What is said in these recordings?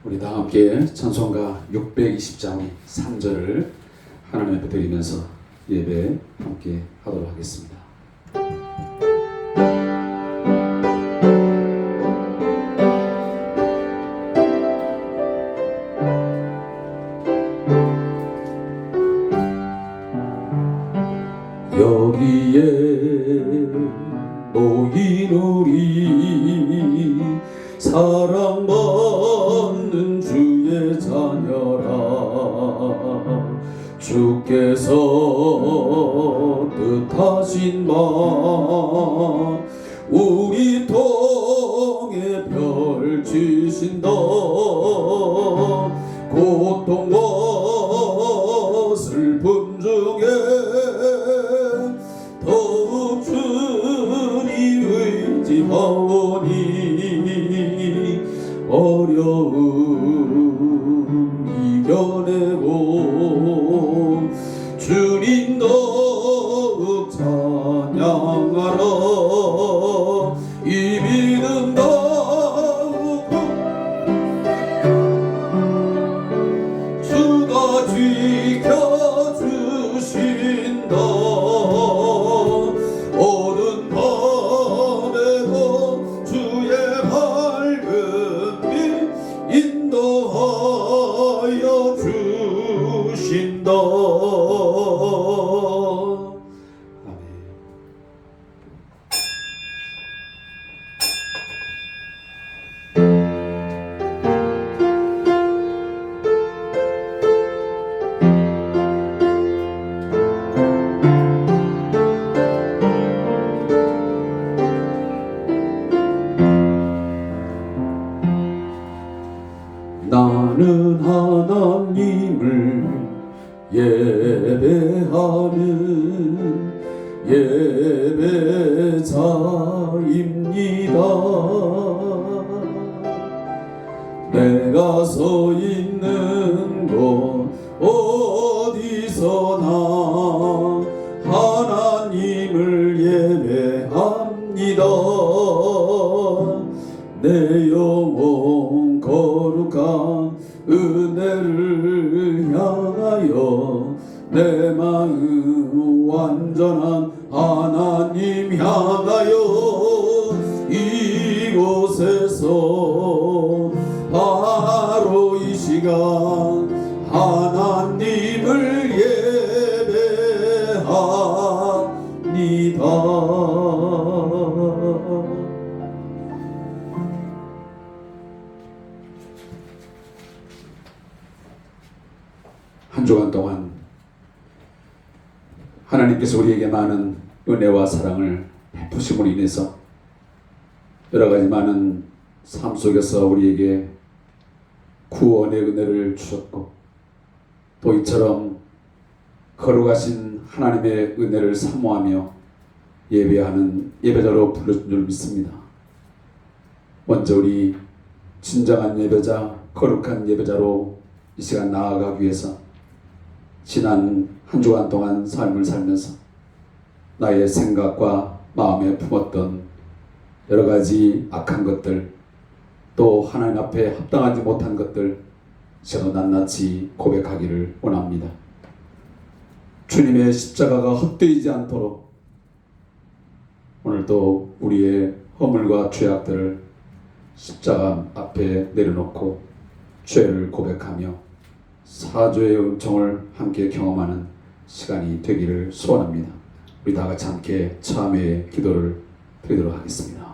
우리 다 함께 찬송가 620장 3절을 하나님 앞에 드리면서 예배 함께 하도록 하겠습니다. 여기에 모인 우리 사랑받는 주의 자녀라, 주께서 뜻하신 바 우리 통에 펼치신다. 고통과 슬픔 중에 더욱 주니 의지하오니 어려움 이겨내고 주님 더욱 찬양하라. 이 믿음 더욱 주가 지켜주신다. 오는 밤에도 주의 밝은 빛 인도하여 주신다. 아멘. 나는 하나님을 예배하는 예배자입니다. 내가 서 있는 곳 어디서나 하나님을 예배합니다. 내 영혼 거룩한 은혜를 향하여 내 마음 완전한 하나님 향하여 이곳에서 바로 이 시간 하나님을 예배합니다. 한 주간 동안 하나님께서 우리에게 많은 은혜와 사랑을 베푸심으로 인해서 여러 가지 많은 삶 속에서 우리에게 구원의 은혜를 주셨고, 또 이처럼 거룩하신 하나님의 은혜를 사모하며 예배하는 예배자로 불러준 줄 믿습니다. 먼저 우리 진정한 예배자, 거룩한 예배자로 이 시간 나아가기 위해서 지난 한 주간 동안 삶을 살면서 나의 생각과 마음에 품었던 여러 가지 악한 것들, 또 하나님 앞에 합당하지 못한 것들 저도 낱낱이 고백하기를 원합니다. 주님의 십자가가 헛되이지 않도록 오늘도 우리의 허물과 죄악들을 십자가 앞에 내려놓고 죄를 고백하며 사죄의 은총을 함께 경험하는 시간이 되기를 소원합니다. 우리 다 같이 함께 참회의 기도를 드리도록 하겠습니다.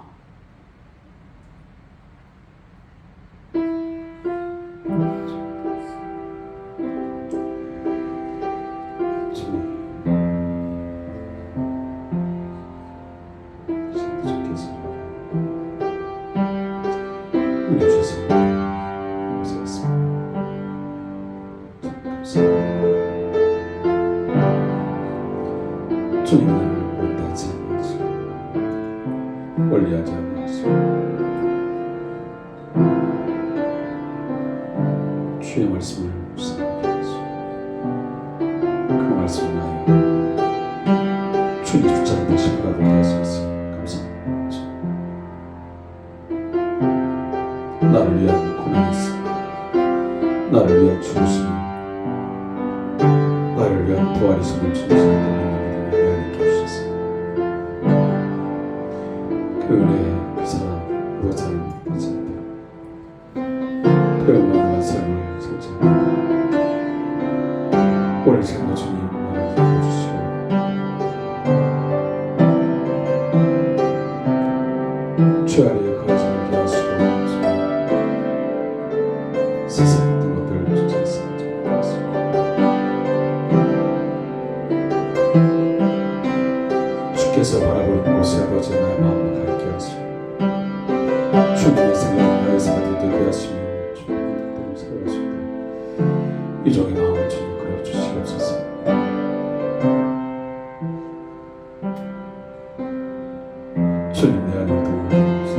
주님 나를 원하지 않으시고 원리하지 않으시고 주의 말씀을 묵상하게 하시고 그 말씀을 위하여 주님 붙잡는 신부가 되게 하소서. 감사합니다. 나를 위한 고난이 있습니다. 나를 위한 죽으심이 나를 위한 부활이심을 주시는 믿는 믿음이 하나님께 주셨어. 그 은혜 그 사랑 무엇하는 것입니다. 그런만한 삶을 살자. 오늘 생각 주님 나를 도와주시고 주 아래에 거하지 않게 하시고 세상 모든 것들 주셔서 주께서 바라보는 곳에 아버지 나의 마음을 가게 하시고 주님의 생각 나의 생각을 되게 하시며 주님의 뜻대로 살아가시고 이 종의 마음을 주님 그려주시옵소서. 주님 내 안에 도움주옵소서.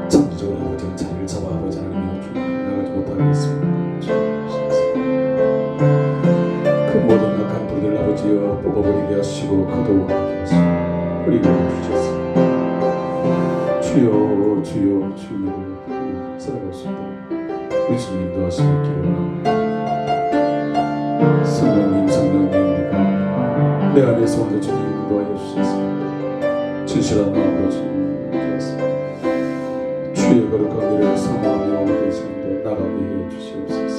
창조적으로 아버지의 자리를 잡아 아버지 하나님의 주님 나가지 못하게 했습니다. 그 모든 악한 불들 아버지여 뽑아버리게 하시고 거두어버리게 하시고 그리고 주셨습니다. 주여 주여 주님을 살아갈 수 있도록 우리 주님 도와시길 기원합니다. 성령님 성령님 내 안에서 오늘 주님 인도하여 주셔서 진실한 마음으로 주님 주셨습니다. 주의 거룩한 일을 사모하며 오늘 삶도 나가게 해 주시옵소서.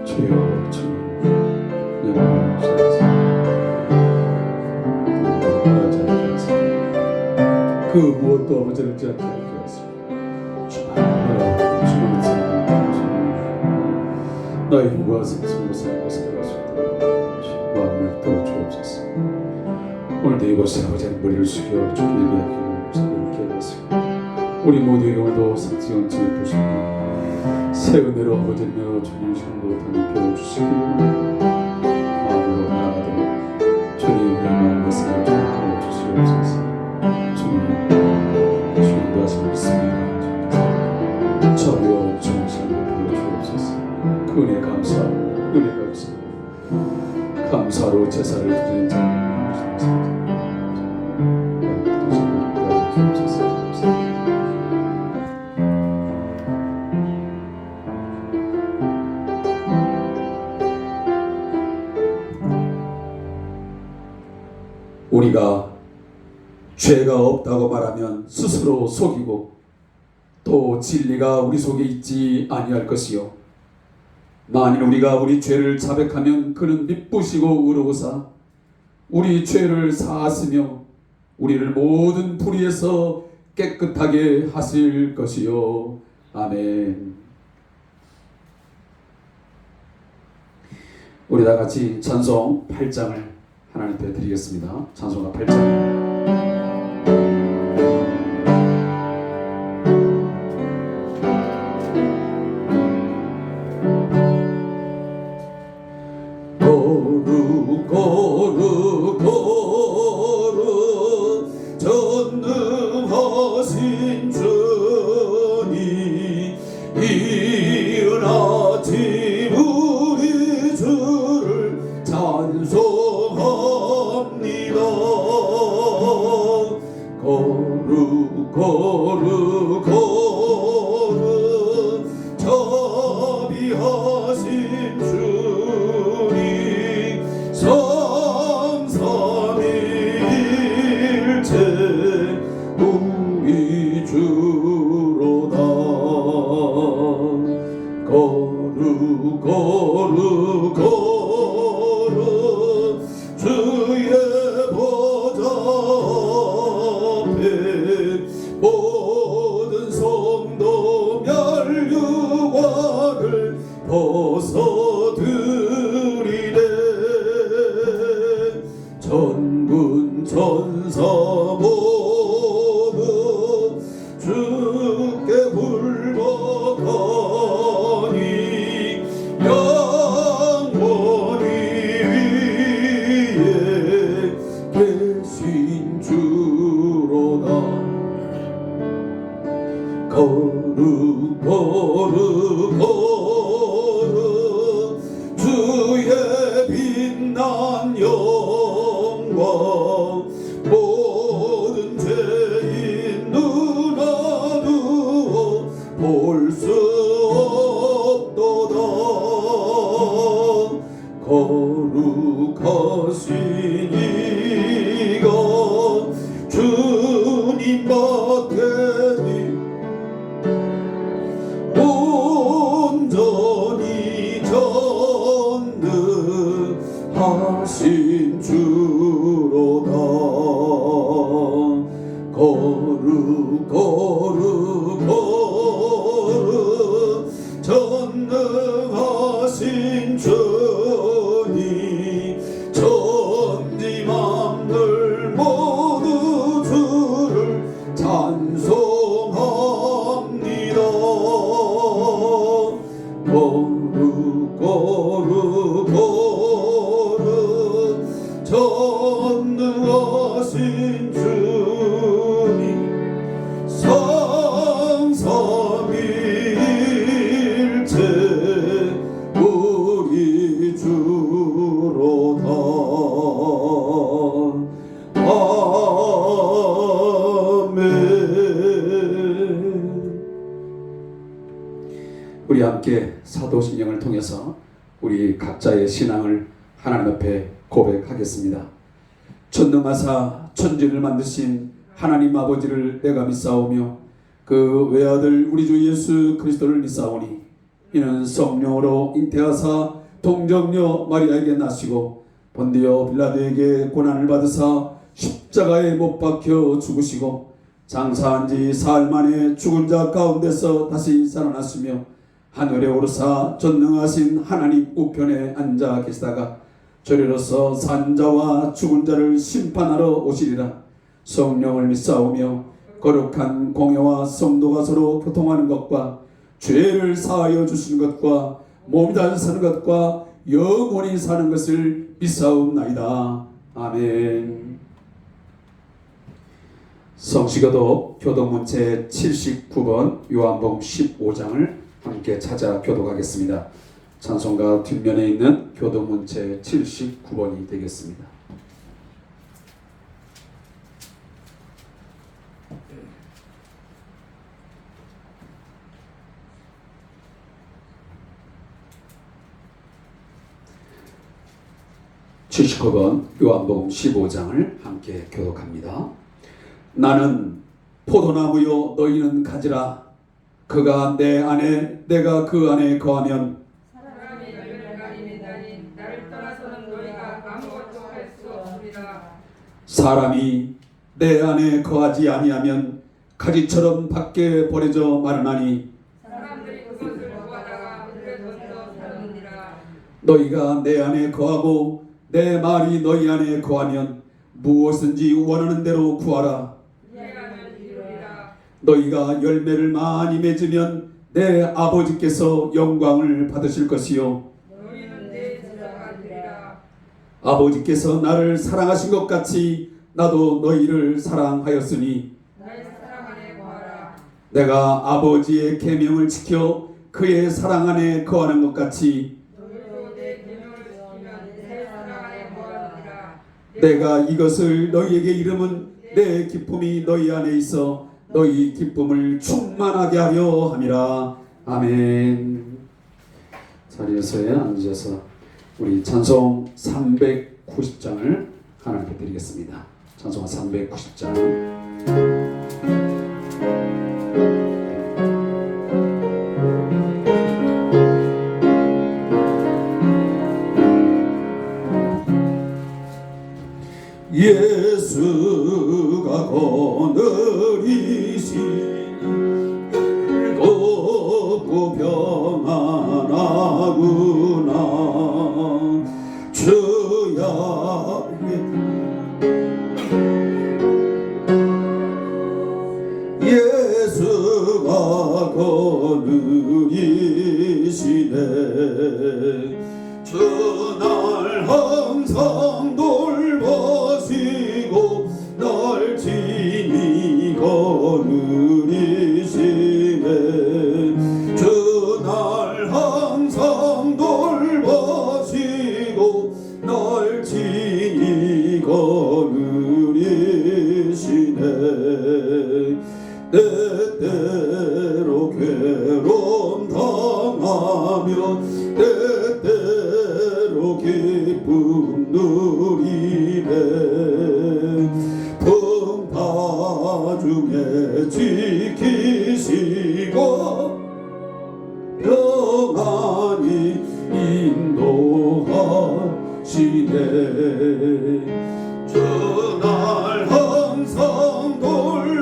주여 주님 영광을 주셔서 하지 않게 하소서. 그 무엇도 아버지를 잊지 않게 하소서. 주님을 사랑하고 나의 힘과 생수로 살고 살아갈 수 있도록 마음을 도와주옵소서. 오늘도 이곳에 아버지의 머리를 숙여 주께 예배하기를 주님께 하시고 우리 모두의 오늘도 상승 원칙을 보시고 새 은혜로 아버지며 주님 시간도 덧입혀 주시기를 마음으로 나아가도록 주님의 마음과 생각을 가르쳐 주시옵소서. 주님 주님도 하시고 있습니다. 저리와 좋은 시간을 보여주옵소서. 그 은혜 감사하고 은혜 감사하고 감사로 제사를 드리는 자를 주옵소서. 우리가 죄가 없다고 말하면 스스로 속이고 또 진리가 우리 속에 있지 아니할 것이요 만일 우리가 우리 죄를 자백하면 그는 미쁘시고 의로우사 우리 죄를 사하시며 우리를 모든 불의에서 깨끗하게 하실 것이요 아멘. 우리 다 같이 찬송 8장을 하나님 앞에 드리겠습니다. 찬송가 8장. 전능하신 주님 이은 아침 우리 주를 찬송합니다. 거룩 거룩 거룩 자비하신 주님 삼삼일체 우리 주로다. 거룩 거룩 거룩 주의 보좌 앞에 모든 성도 멸류관을 벗어드리네. 전군 천사 모두 주께 굴복하니 영원히 위에 계신 주로다. 거룩 거룩 거룩 주의 빛난 영광 모든 죄인 눈 어두워 볼 수 거룩 거룩 거룩 전능하신 주님 천지 만물 모두 주를 찬송합니다. 거룩 거룩 거룩 전능하신 주님 성삼위일체 우리 주로다. 아멘. 우리 함께 사도신경을 통해서 우리 각자의 신앙을 하나님 앞에 고백하겠습니다. 전능하사 천지를 만드신 하나님 아버지를 내가 믿사오며 그 외아들 우리 주 예수 그리스도를 믿사오니 이는 성령으로 잉태하사 동정녀 마리아에게 나시고 본디오 빌라도에게 고난을 받으사 십자가에 못 박혀 죽으시고 장사한 지 사흘 만에 죽은 자 가운데서 다시 살아났으며 하늘에 오르사 전능하신 하나님 우편에 앉아 계시다가 저리로서 산자와 죽은 자를 심판하러 오시리라. 성령을 믿사오며 거룩한 공회와 성도가 서로 교통하는 것과 죄를 사하여 주시는 것과 몸이 다시 사는 것과 영원히 사는 것을 믿사옵나이다. 아멘. 성시교도 교독문체 79번 요한복음 15장을 함께 찾아 교독하겠습니다. 찬송가 뒷면에 있는 교독문체 79번이 되겠습니다. (79번) 요한복음 15장을 함께 교독합니다. 나는 포도나무요 너희는 가지라. 그가 내 안에 내가 그 안에 거하면 사람이 열매를 가리니 나를 떠나서는 너희가 아무것도 할 수 없으리라. 사람이 내 안에 거하지 아니하면 가지처럼 밖에 버려져 마르나니 사람들이 그것을 구하다가 물에 던져 사느니라. 너희가 내 안에 거하고 내 말이 너희 안에 거하면 무엇인지 원하는 대로 구하라. 이해하면 이루리라. 너희가 열매를 많이 맺으면 내 아버지께서 영광을 받으실 것이요 너희는 내 제자가 되리라. 아버지께서 나를 사랑하신 것 같이 나도 너희를 사랑하였으니 나의 사랑 안에 거하라. 내가 아버지의 계명을 지켜 그의 사랑 안에 거하는 것 같이 너희도 내 계명을 지키면 내 사랑 안에 거하리라. 내가 이것을 너희에게 이름은 내 기쁨이 너희 안에 있어 너희 기쁨을 충만하게 하려 함이라. 아멘. 자리에서 앉으셔서 우리 찬송 390장을 하나님께 드리겠습니다. 찬송 390장. 예수가 거느리신 즐겁고 평안하구나. 주야 예수가 거느리시네. 주날 항상 돌보시고 날 친히 거느리시네. 주날 항상 돌보시고 날 친히 거느리시네. 때때로 괴로움 당하며 때때로 기쁨 누리네. 풍파 중에 지키시고 평안히 인도하시네. 주날 항상 돌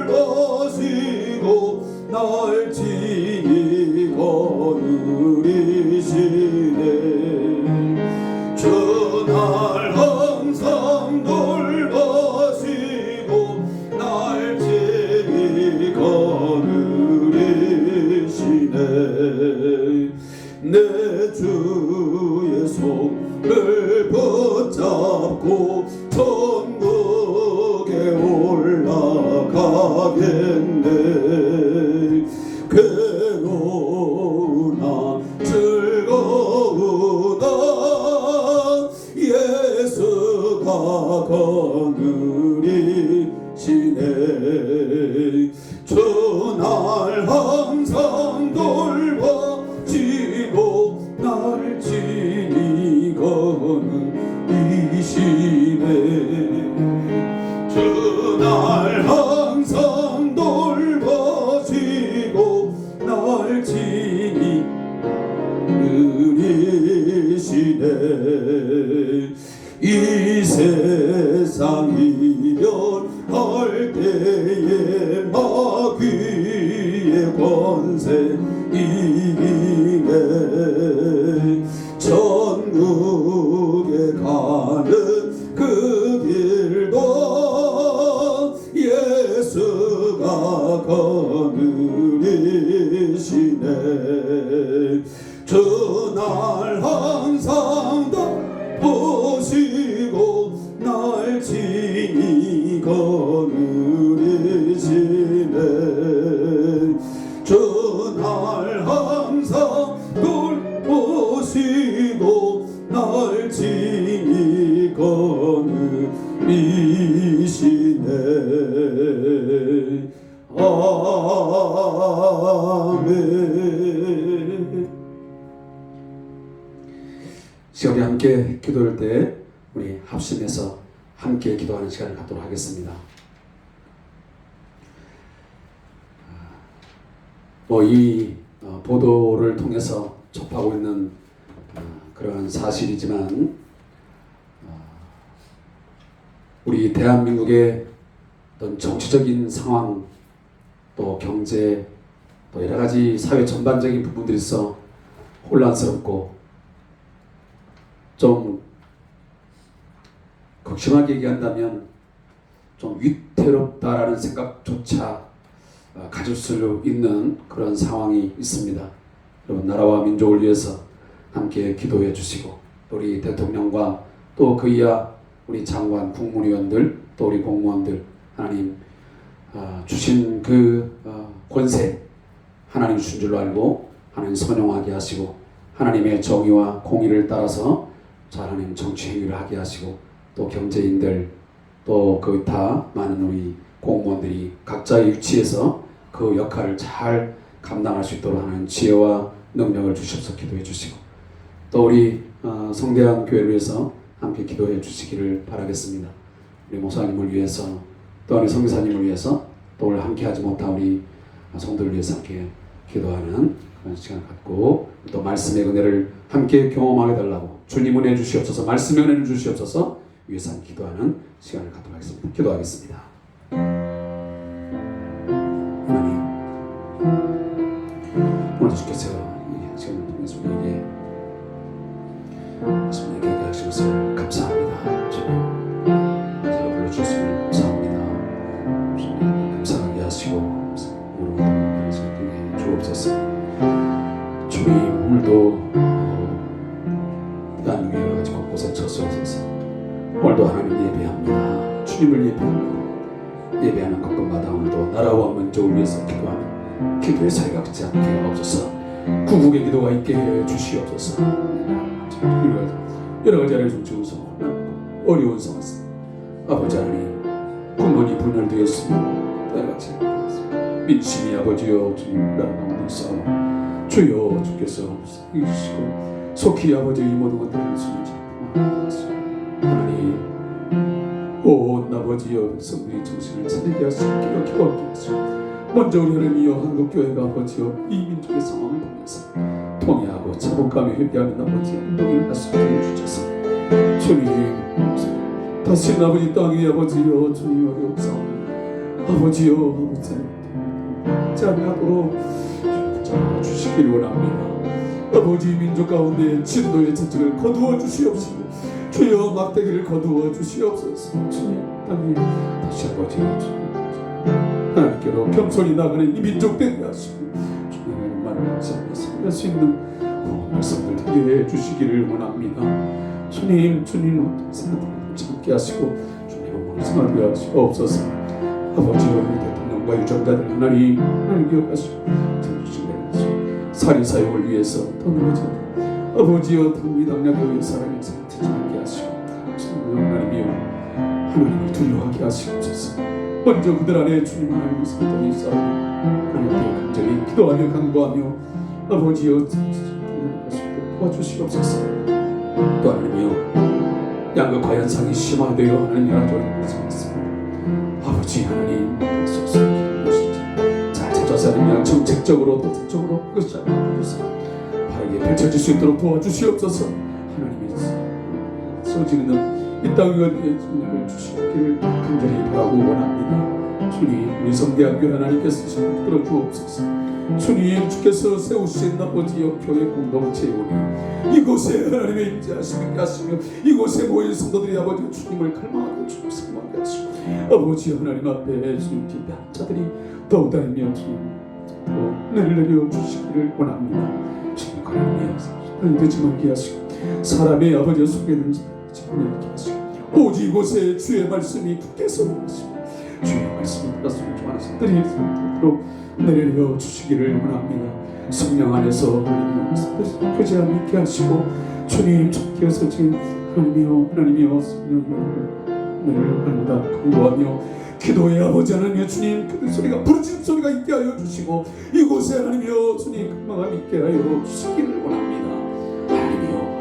가겠네 괴로우나 즐거우나 예수가 거느리시네 주날 항상 돌봐주고 날 친히 거느리시네 주날 항상 돌봐주고 날 친히 느리시네 이 세상 이별할 때에 마귀의 권세 이기네 천국에 가는 그 길도 예수가 거느리시네 주날 항상 보시고 날 친히 거느리시네 주날 항상 돌보시고 날 친히 거느리시네 아멘. 시간에 함께 기도할 때 우리 합심해서 함께 기도하는 시간을 갖도록 하겠습니다. 이 보도를 통해서 접하고 있는 그런 사실이지만 우리 대한민국의 어떤 정치적인 상황 또 경제 또 여러 가지 사회 전반적인 부분들이 있어 혼란스럽고 좀 극심하게 얘기한다면 좀 위태롭다라는 생각조차 가질 수 있는 그런 상황이 있습니다. 여러분 나라와 민족을 위해서 함께 기도해 주시고 우리 대통령과 또 그 이하 우리 장관, 국무위원들 또 우리 공무원들 하나님 주신 그 권세 하나님 주신 줄로 알고 하나님 선용하게 하시고 하나님의 정의와 공의를 따라서 하나님 정치 행위를 하게 하시고 또 경제인들 또 그 다 많은 우리 공무원들이 각자의 위치에서 그 역할을 잘 감당할 수 있도록 하는 지혜와 능력을 주셔서 기도해 주시고 또 우리 성대한 교회를 위해서 함께 기도해 주시기를 바라겠습니다. 우리 목사님을 위해서 또 우리 성교사님을 위해서 또 오늘 함께 하지 못한 우리 성도를 위해서 함께 기도하는 그런 시간을 갖고 또 말씀의 은혜를 함께 경험하게 달라고 주님 은혜 주시옵소서 말씀의 은혜를 주시옵소서 위해서 함께 기도하는 시간을 갖도록 하겠습니다. 기도하겠습니다. 하나님 오늘 주께서 이 시간을 통해서 우리에게 말씀을 얘기하게 하신 것을 감사합니다. 주님 제가 불러주셨음을 감사합니다. 주님 감사하게 하시고 오늘도 말씀을 통해 주옵소서. 주님 오늘도 대한민국 여러 가지 곳곳에 처소하셔서 오늘도 하나님 예배합니다. 주님을 예배합니다. 예배하는 것마다 오늘도 나라와 민족을 위해서 기도하는 기도의 사이가 그치 않게 하옵소서. 구국의 기도가 있게 해 주시옵소서. 여러 가지 아래를 좀 지어서 어려운 상황 아버지 하나님 군번이 분열되었으며 때같이 민심이 아버지여 주님 나라 가운데 있사오니 주여 주께서 이시고 속히 아버지의 이 모든 것들을 주님 하나님 온 아버지여 백성들의 정신을 차리게 하시고 기억하게 하시고 먼저 우리 하나님이여 한국교회가 아버지여 이 민족의 상황을 보면서 통회하고 자복하며 회개하는 아버지의 운동을 할수 있게 해주셔서 주님 다시 아버지 땅에 아버지여 주님 어려움사오니 아버지여 아버지 자비하도록 주시기를 원합니다. 아버지 민족 가운데 진도의 전쟁을 거두어 주시옵시고 주여 막대기를 거두어 주시옵소서. 주님 땅에 다시 아버지여 주님 하나님께로 겸손히 나가는 이 민족 되게 하시고 주님의 말을 하지 않아서 할 수 있는 말씀들 되게 해주시기를 원합니다. 주님 생각을 참게 하시고 주님의 몸을 승하게 하시옵소서. 아버지여 대통령 사랑과 유정자들 하나님 기억하시고 살인 사역을 위해서 더 넘어져 아버지여 당미당략교회 사랑의 상태지 않게 하시고 하나님이여 하나님을 두려워하게 하시옵소서. 먼저 그들 안에 주님 하나님의 성전이 쌓이고 하나님께 간절히 기도하며 간구하며 아버지여 도와주시옵소서. 또 하나님이여 양극 과연상이 심화되어 하나님 나라를 말씀했습니다. 아버지 하나님 잘 찾아서 하나님 정책적으로 또 법적으로 그것이 바르게 펼쳐질 수 있도록 도와주시옵소서. 하나님의 써지는 이 땅을 주님을 주시기를 간절히 바라고 원합니다. 주님 우리 성대학교 하나님께서 붙들어 주옵소서. 주님 주께서 세우신 아버지여 교회 공동체원이 이곳에 하나님의 임재하시게 하시며 이곳에 모인 성도들이 아버지 주님을 갈망하게 주옵소서. 아버지 하나님 앞에 주님 기대한 자들이 더욱다니며 주님 내려 주시기를 원합니다. 주님 하나님의 늦지 말게 하시고 사람의 아버지 속에는 짓밟게 하시고 오직 이곳에 주의 말씀이 굳게서 하시고 주의 말씀이 따스히 좋아하는 성들이 성도로 내려 주시기를 원합니다. 성령 안에서 하나님의 말씀을 표제함 있게 하시고 주님 주께서 지금 하나님이여 성령을 날마다 간구하며 기도의 아버지 하나님이여 주님 그 소리가 부르짖는 소리가 있게 하여 주시고 이곳에 하나님이여 주님 금방함 있게 하여 주시기를 원합니다.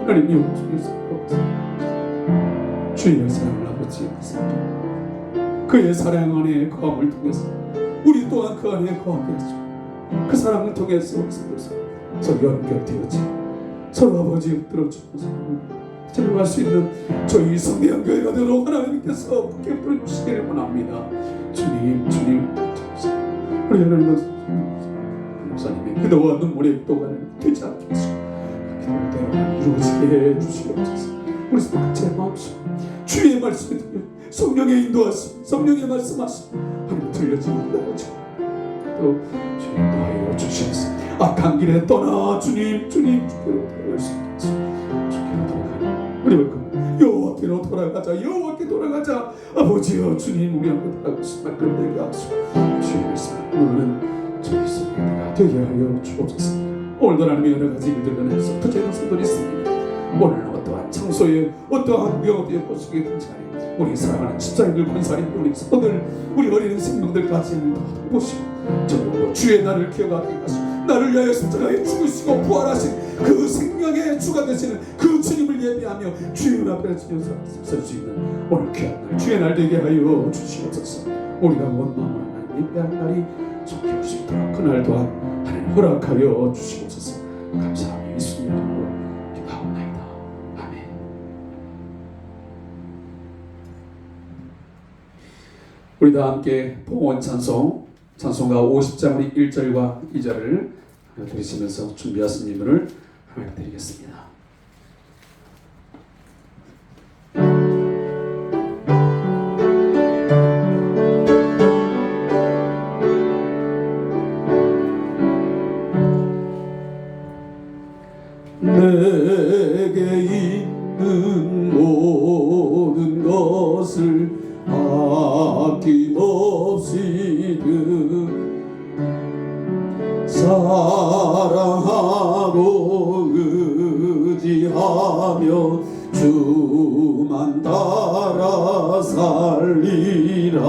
하나님이여 주의 사랑을 아버지 그의 사랑 안에 거함을 통해서 우리 또한 그 안에 거하게 하시고 그 사랑을 통해서 서로 연결되어지 서로 아버지 들어주셔서 들어갈 수 있는 저희 성대한 교회가 되도록 하나님께서 붙게 부르시기를 원합니다. 주님 우리 하나님 목사님의 기도와 눈물의 기도가 되지 않게 하시고 그 기도대로 이루어지게 해주시옵소서. 우리 각자의 마음속 주의 말씀에 들려 성령의 인도하심 성령의 말씀하심 하나님 들려지는 거죠. 또 주님 도하여 주시옵소서. 악한 길에 떠나 주님 주께로 돌아갈 수 있도록 우리 여호와께로 돌아가자 아버지여 주님 우리 앞에 돌아가시면 그렇게 하시고 주의 말씀을 저희 성도가 되게 하여 주옵소서. 오늘도 하나님의 여러 가지 일들을 해서 부재한 성도들이 있습니다. 오늘 어떠한 장소에 어떠한 명어디에 모시게든지 간에 우리 사랑하는 집사님들 권사님들 우리 성도들 우리 어린 생명들까지 보시고 저도 주의 날을 기억하게 하시고 나를 위하여 십자가에 죽으시고 부활하신 그 생명의 주가 되시는 그 주님을 예비하며 주의 앞에 설 수 있는 오늘 귀한 날 주의 날 되게 하여 주시옵소서. 우리가 온 마음으로 하나님 예배한 날이 속히 올 수 있도록 그날 또한 하나님 허락하여 주시옵소서. 감사하며 예수님 이름으로 기도하옵나이다. 아멘. 우리 다 함께 봉헌 찬송가 50장 우리 1절과 2절을 들으시면서 준비하신 예물을 하나님 드리겠습니다. 내게 있는 모든 것을 아낌없이 사랑하고 의지하며 주만 따라 살리라.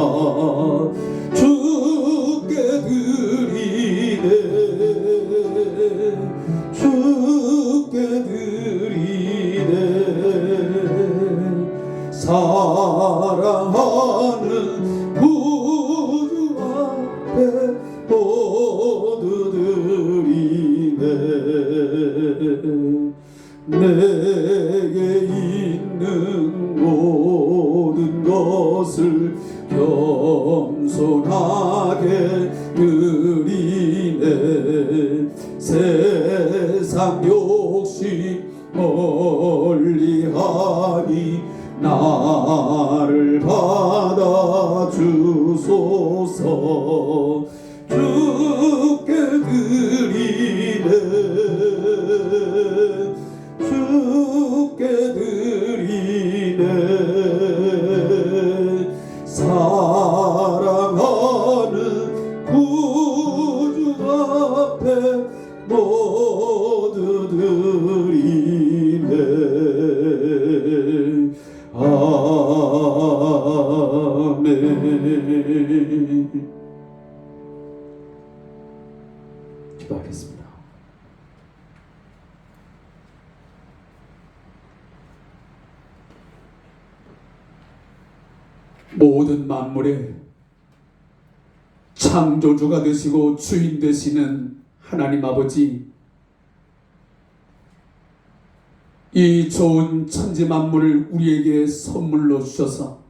주께 드리네 사랑하는 구주 앞에 모두 드리네. 내게 있는 모든 것을 겸손하게 드리네. 세상 욕심 멀리하니 나를 받아주소서. 주께 드리네 사랑하는 모두 드리네. 아멘. 기도하겠습니다. 모든 만물의 창조주가 되시고 주인 되시는 하나님 아버지, 이 좋은 천지 만물을 우리에게 선물로 주셔서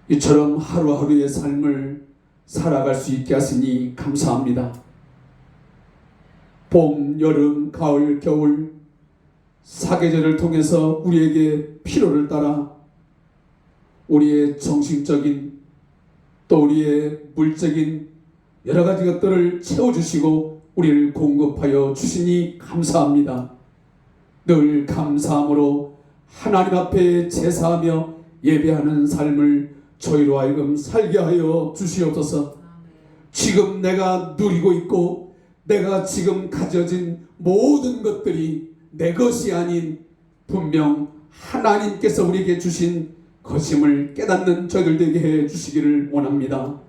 이처럼 하루하루의 삶을 살아갈 수 있게 하시니 감사합니다. 봄, 여름, 가을, 겨울 사계절을 통해서 우리에게 필요를 따라 우리의 정신적인 또 우리의 물적인 여러 가지 것들을 채워주시고 우리를 공급하여 주시니 감사합니다. 늘 감사함으로 하나님 앞에 제사하며 예배하는 삶을 저희로 하여금 살게 하여 주시옵소서. 지금 내가 누리고 있고 내가 지금 가져진 모든 것들이 내 것이 아닌 분명 하나님께서 우리에게 주신 것임을 깨닫는 저희들 되게 해 주시기를 원합니다.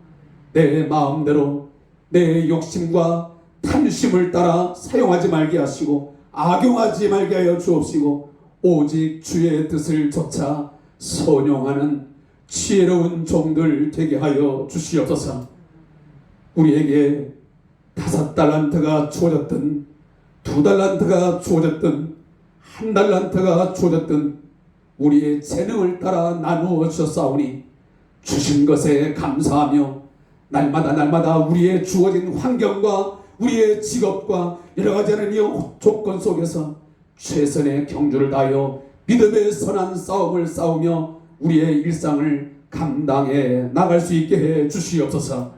내 마음대로 내 욕심과 탐심을 따라 사용하지 말게 하시고 악용하지 말게 하여 주옵시고 오직 주의 뜻을 좇아 선용하는 지혜로운 종들 되게 하여 주시옵소서. 우리에게 5달란트가 주어졌든 2달란트가 주어졌든 1달란트가 주어졌든 우리의 재능을 따라 나누어 주셨사오니 주신 것에 감사하며 날마다 우리의 주어진 환경과 우리의 직업과 여러 가지 하는 이 조건 속에서 최선의 경주를 다하여 믿음의 선한 싸움을 싸우며 우리의 일상을 감당해 나갈 수 있게 해 주시옵소서.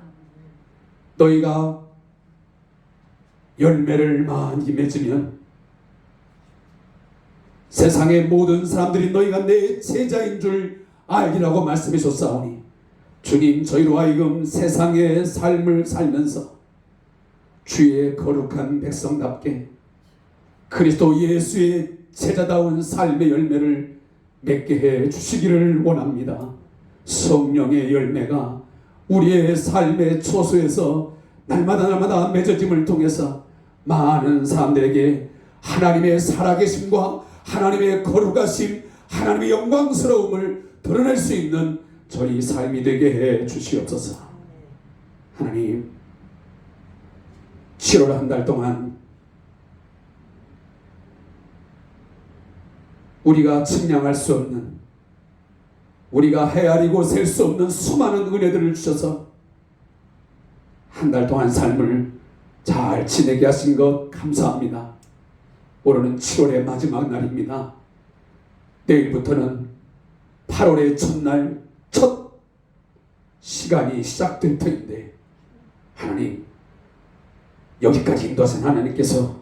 너희가 열매를 많이 맺으면 세상의 모든 사람들이 너희가 내 제자인 줄 알리라고 말씀하셨사오니 주님, 저희로 하여금 세상의 삶을 살면서 주의 거룩한 백성답게 그리스도 예수의 제자다운 삶의 열매를 맺게 해 주시기를 원합니다. 성령의 열매가 우리의 삶의 초소에서 날마다 맺어짐을 통해서 많은 사람들에게 하나님의 살아계심과 하나님의 거룩하심, 하나님의 영광스러움을 드러낼 수 있는 저희 삶이 되게 해 주시옵소서. 하나님, 7월 한 달 동안 우리가 측량할 수 없는, 우리가 헤아리고 셀 수 없는 수많은 은혜들을 주셔서 한 달 동안 삶을 잘 지내게 하신 것 감사합니다. 오늘은 7월의 마지막 날입니다. 내일부터는 8월의 첫날, 첫 시간이 시작될 터인데 하나님, 여기까지 인도하신 하나님께서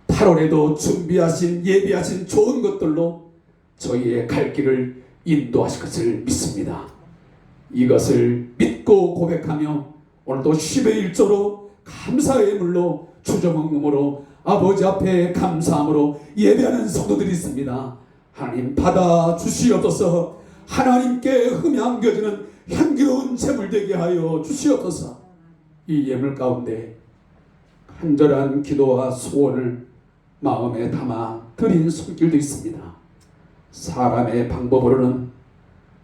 8월에도 준비하신 예비하신 좋은 것들로 저희의 갈 길을 인도하실 것을 믿습니다. 이것을 믿고 고백하며 오늘도 10의 1조로 감사의 물로 주저먹음으로 아버지 앞에 감사함으로 예배하는 성도들이 있습니다. 하나님, 받아 주시옵소서. 하나님께 흠이 안겨지는 향기로운 제물 되게 하여 주시옵소서. 이 예물 가운데 간절한 기도와 소원을 마음에 담아 드린 손길도 있습니다. 사람의 방법으로는,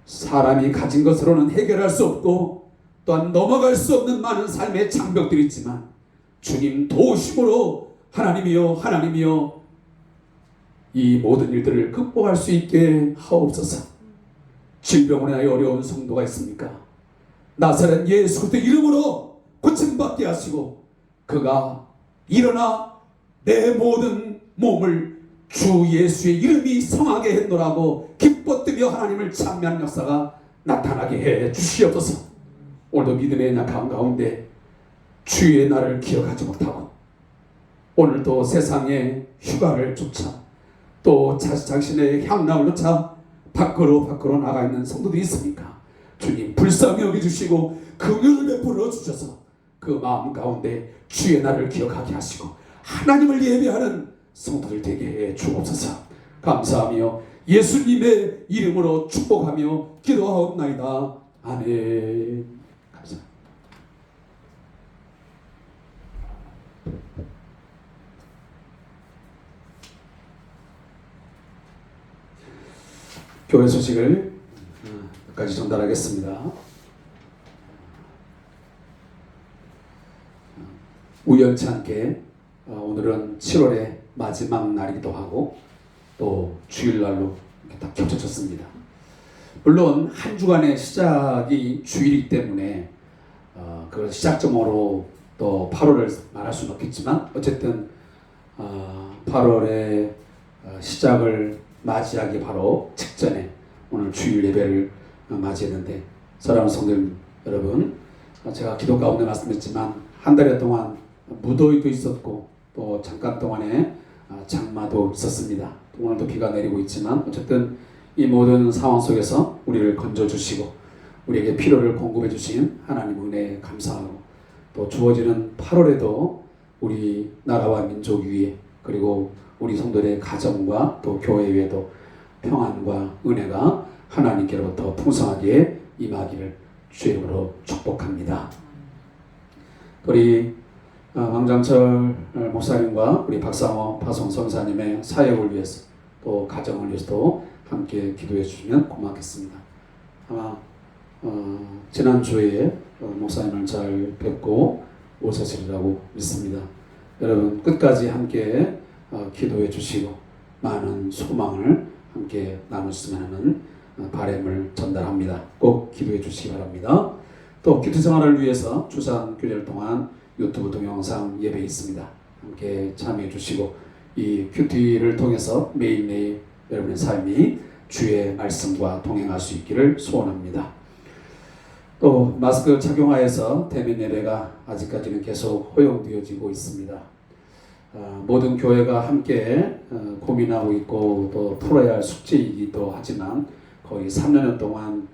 사람이 가진 것으로는 해결할 수 없고 또한 넘어갈 수 없는 많은 삶의 장벽들이 있지만 주님 도우심으로 하나님이여 이 모든 일들을 극복할 수 있게 하옵소서. 질병으로 인하여 어려운 성도가 있습니까? 나사렛 예수 그리스도 이름으로 고침받게 하시고 그가 일어나 내 모든 몸을 주 예수의 이름이 성하게 했노라고 기뻐 뛰며 하나님을 찬미하는 역사가 나타나게 해 주시옵소서. 오늘도 믿음의 약한 가운데 주의 날을 기억하지 못하고 오늘도 세상의 휴가를 쫓아 또 자신의 향락을 쫓아 밖으로 나가 있는 성도들이 있습니까? 주님, 불쌍히 여겨주시고 긍휼을 베풀어 주셔서 그 마음 가운데 주의 날을 기억하게 하시고 하나님을 예배하는 성도들 되게 해 주옵소서. 감사하며 예수님의 이름으로 축복하며 기도하옵나이다. 아멘. 감사합니다. 교회 소식을 몇 가지 전달하겠습니다. 우연치 않게 오늘은 7월의 마지막 날이기도 하고 또 주일날로 이렇게 딱 겹쳐졌습니다. 물론 한 주간의 시작이 주일이기 때문에 그 시작점으로 또 8월을 말할 수는 없겠지만 어쨌든 8월의 시작을 맞이하기 바로 직전에 오늘 주일 예배를 맞이했는데, 사랑하는 성도 여러분, 제가 기도 가운데 말씀했지만 한 달 동안 무더위도 있었고 또 잠깐 동안에 장마도 있었습니다. 오늘도 비가 내리고 있지만 어쨌든 이 모든 상황 속에서 우리를 건져주시고 우리에게 필요를 공급해 주신 하나님 은혜에 감사하고, 또 주어지는 8월에도 우리 나라와 민족 위에 그리고 우리 성도들의 가정과 또 교회 위에도 평안과 은혜가 하나님께로부터 풍성하게 임하기를 주의 이름으로 축복합니다. 우리 왕장철 목사님과 우리 박상호 파송 성사님의 사역을 위해서 또 가정을 위해서도 함께 기도해 주시면 고맙겠습니다. 아마 지난주에 목사님을 잘 뵙고 오셨으리라고 믿습니다. 여러분 끝까지 함께 기도해 주시고 많은 소망을 함께 나누셨으면 하는 바람을 전달합니다. 꼭 기도해 주시기 바랍니다. 또 기도 생활을 위해서 주산 교제를 통한 유튜브 동영상 예배 있습니다. 함께 참여해 주시고 이 큐티를 통해서 매일매일 여러분의 삶이 주의 말씀과 동행할 수 있기를 소원합니다. 또 마스크 착용하여서 대면 예배가 아직까지는 계속 허용되어지고 있습니다. 모든 교회가 함께 고민하고 있고 또 풀어야 할 숙제이기도 하지만 거의 3년 동안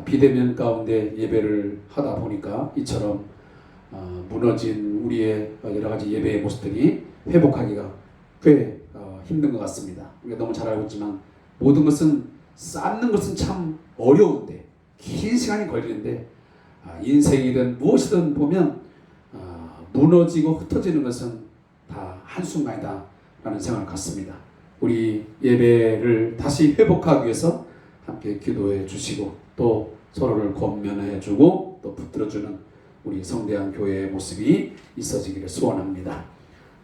비대면 가운데 예배를 하다 보니까 이처럼 무너진 우리의 여러 가지 예배의 모습들이 회복하기가 꽤 힘든 것 같습니다. 우리가 너무 잘 알고 있지만 모든 것은 쌓는 것은 참 어려운데 긴 시간이 걸리는데 인생이든 무엇이든 보면 무너지고 흩어지는 것은 다 한순간이다 라는 생각을 갖습니다. 우리 예배를 다시 회복하기 위해서 함께 기도해 주시고 또 서로를 권면해 주고 또 붙들어주는 우리 성대한 교회의 모습이 있어지기를 소원합니다.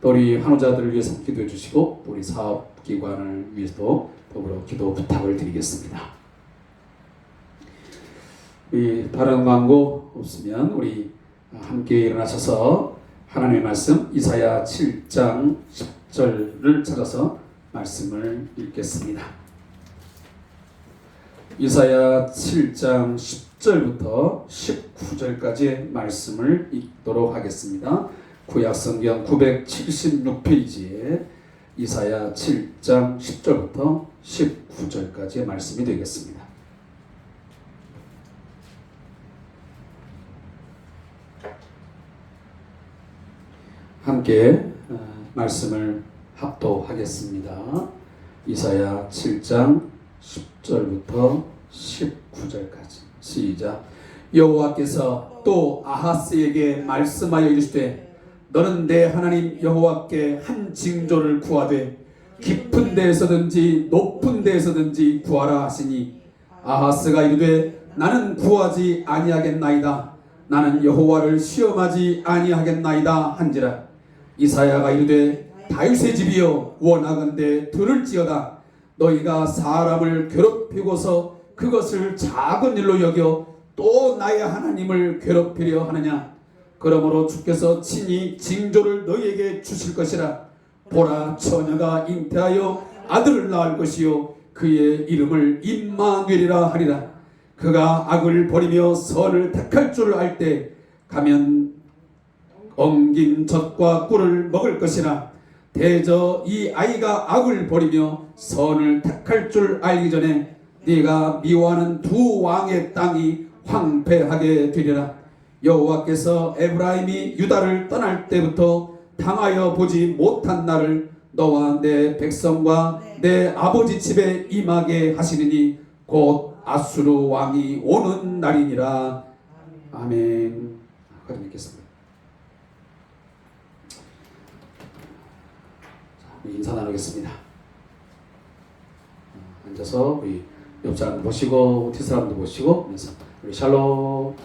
또 우리 환우자들을 위해서 기도해 주시고 또 우리 사업기관을 위해서도 더불어 기도 부탁을 드리겠습니다. 우리 다른 광고 없으면 우리 함께 일어나셔서 하나님의 말씀 이사야 7장 10절을 찾아서 말씀을 읽겠습니다. 이사야 7장 10절부터 19절까지의 말씀을 읽도록 하겠습니다. 구약성경 976페이지에 이사야 7장 10절부터 19절까지의 말씀이 되겠습니다. 함께 말씀을 합독하겠습니다. 이사야 7장 10절부터 19절까지 시작. 여호와께서 또 아하스에게 말씀하여 이르시되 너는 내 하나님 여호와께 한 징조를 구하되 깊은 데에서든지 높은 데에서든지 구하라 하시니 아하스가 이르되 나는 구하지 아니하겠나이다. 나는 여호와를 시험하지 아니하겠나이다 한지라. 이사야가 이르되 다윗의 집이여 원하건대 들을지어다. 너희가 사람을 괴롭히고서 그것을 작은 일로 여겨 또 나의 하나님을 괴롭히려 하느냐. 그러므로 주께서 친히 징조를 너희에게 주실 것이라. 보라, 처녀가 잉태하여 아들을 낳을 것이요 그의 이름을 임마누엘이라 하리라. 그가 악을 버리며 선을 택할 줄 알 때 가면 엉긴 젖과 꿀을 먹을 것이라. 대저 이 아이가 악을 버리며 선을 택할 줄 알기 전에 네가 미워하는 두 왕의 땅이 황폐하게 되리라. 여호와께서 에브라임이 유다를 떠날 때부터 당하여 보지 못한 날을 너와 내 백성과 내 아버지 집에 임하게 하시느니 곧 아수르 왕이 오는 날이니라. 아멘. 하나님 읽겠습니다. 인사 나누겠습니다. 앉아서 우리 옆 사람도 보시고 뒤 사람도 보시고 그래서 우리 샬롬.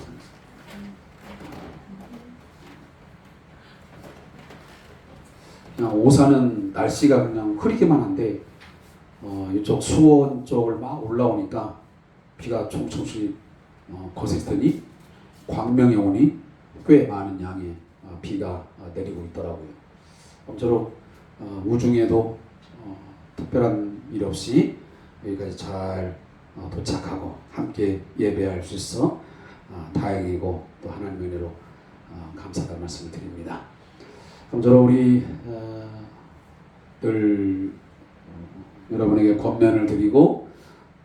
그냥 오산은 날씨가 그냥 흐리기만 한데 이쪽 수원 쪽을 막 올라오니까 비가 총총씩 거세더니 광명에 오니 꽤 많은 양의 비가 내리고 있더라고요. 아무쪼록 우중에도 특별한 일 없이 여기까지 잘 도착하고 함께 예배할 수 있어 다행이고 또 하나님의 은혜로 감사하다는 말씀을 드립니다. 아무쪼록 우리 늘 여러분에게 권면을 드리고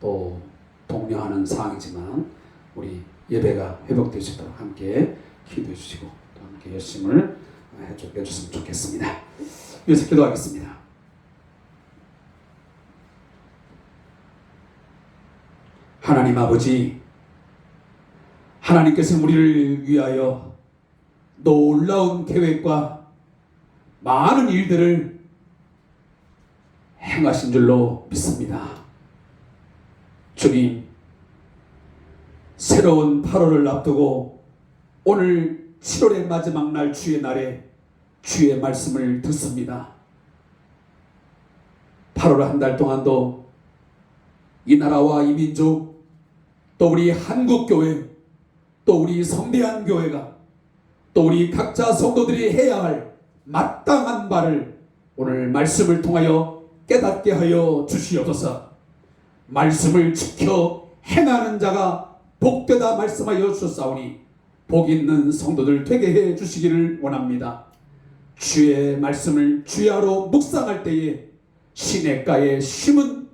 또 독려하는 사항이지만 우리 예배가 회복될 수 있도록 함께 기도해 주시고 또 함께 열심을 해주셨으면 좋겠습니다. 이어서 기도하겠습니다. 하나님 아버지, 하나님께서 우리를 위하여 놀라운 계획과 많은 일들을 행하신 줄로 믿습니다. 주님, 새로운 8월을 앞두고 오늘 7월의 마지막 날 주의 날에 주의 말씀을 듣습니다. 8월 한 달 동안도 이 나라와 이 민족 또 우리 한국교회 또 우리 성대한 교회가 또 우리 각자 성도들이 해야 할 마땅한 바를 오늘 말씀을 통하여 깨닫게 하여 주시옵소서. 말씀을 지켜 행하는 자가 복되다 말씀하여 주셨사오니 복 있는 성도들 되게 해 주시기를 원합니다. 주의 말씀을 주야로 묵상할 때에 시냇가에 심은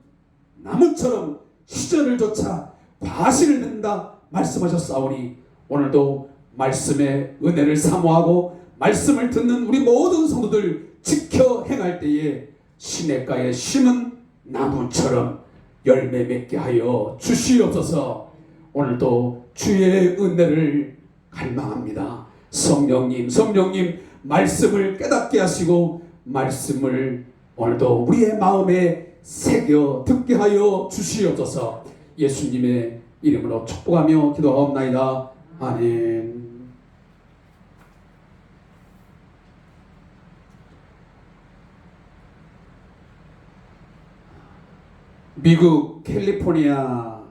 나무처럼 시절을 쫓아 과실을 낸다 말씀하셨사오니 오늘도 말씀의 은혜를 사모하고 말씀을 듣는 우리 모든 성도들 지켜 행할 때에 시냇가에 심은 나무처럼 열매 맺게 하여 주시옵소서. 오늘도 주의 은혜를 갈망합니다. 성령님 말씀을 깨닫게 하시고 말씀을 오늘도 우리의 마음에 새겨 듣게 하여 주시옵소서. 예수님의 이름으로 축복하며 기도하옵나이다. 아멘. 미국 캘리포니아의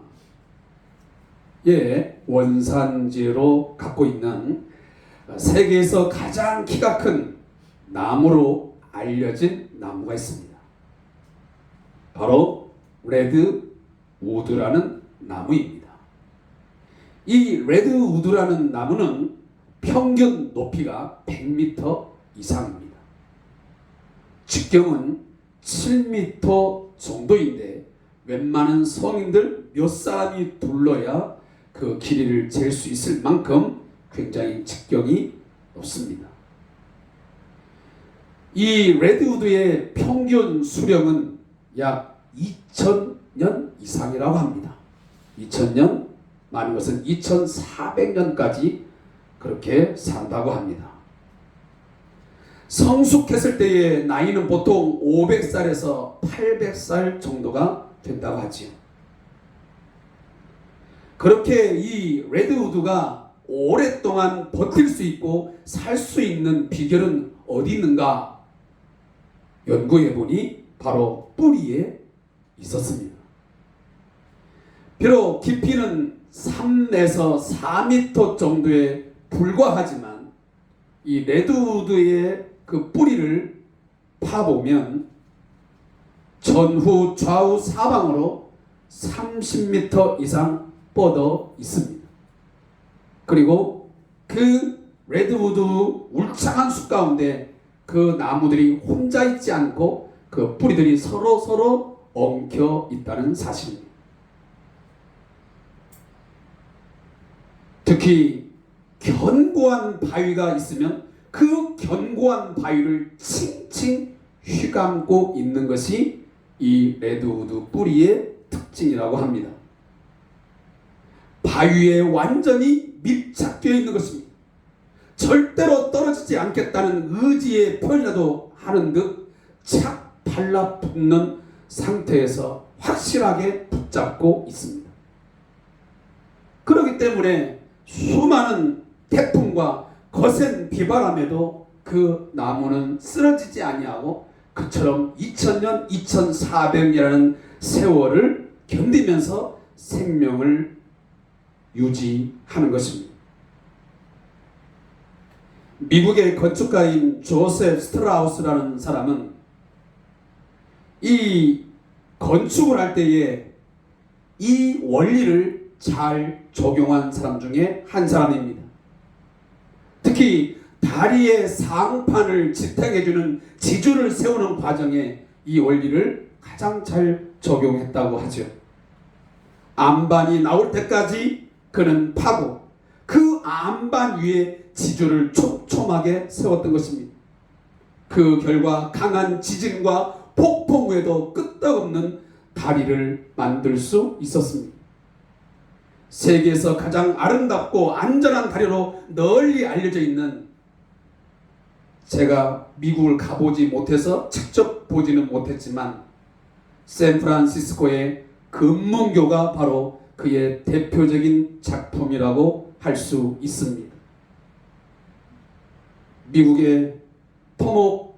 원산지로 갖고 있는 세계에서 가장 키가 큰 나무로 알려진 나무가 있습니다. 바로 레드 우드라는 나무입니다. 이 레드 우드라는 나무는 평균 높이가 100m 이상입니다. 직경은 7m 정도인데 웬만한 성인들 몇 사람이 둘러야 그 길이를 잴 수 있을 만큼 굉장히 직경이 높습니다. 이 레드우드의 평균 수령은 약 2000년 이상이라고 합니다. 2000년, 많은 것은 2400년까지 그렇게 산다고 합니다. 성숙했을 때의 나이는 보통 500살에서 800살 정도가 된다고 하지요. 그렇게 이 레드우드가 오랫동안 버틸 수 있고 살 수 있는 비결은 어디 있는가? 연구해 보니 바로 뿌리에 있었습니다. 비록 깊이는 3에서 4m 정도에 불과하지만 이 레드우드의 그 뿌리를 파보면 전후 좌우 사방으로 30m 이상 뻗어 있습니다. 그리고 그 레드우드 울창한 숲 가운데 그 나무들이 혼자 있지 않고 그 뿌리들이 서로 엉켜 있다는 사실입니다. 특히 견고한 바위가 있으면 그 견고한 바위를 칭칭 휘감고 있는 것이 이 레드우드 뿌리의 특징이라고 합니다. 바위에 완전히 밀착되어 있는 것입니다. 절대로 떨어지지 않겠다는 의지의 표현이라도 하는 듯 착 달라붙는 상태에서 확실하게 붙잡고 있습니다. 그렇기 때문에 수많은 태풍과 거센 비바람에도 그 나무는 쓰러지지 아니하고 그처럼 2000년, 2400년이라는 세월을 견디면서 생명을 유지하는 것입니다. 미국의 건축가인 조셉 스트라우스라는 사람은 이 건축을 할 때에 이 원리를 잘 적용한 사람 중에 한 사람입니다. 특히 다리에 상판을 지탱해주는 지주를 세우는 과정에 이 원리를 가장 잘 적용했다고 하죠. 안반이 나올 때까지 그는 파고 그 안반 위에 지주를 촘촘하게 세웠던 것입니다. 그 결과 강한 지진과 폭풍 후에도 끄떡없는 다리를 만들 수 있었습니다. 세계에서 가장 아름답고 안전한 다리로 널리 알려져 있는, 제가 미국을 가보지 못해서 직접 보지는 못했지만 샌프란시스코의 금문교가 바로 그의 대표적인 작품이라고 할 수 있습니다. 미국의 토목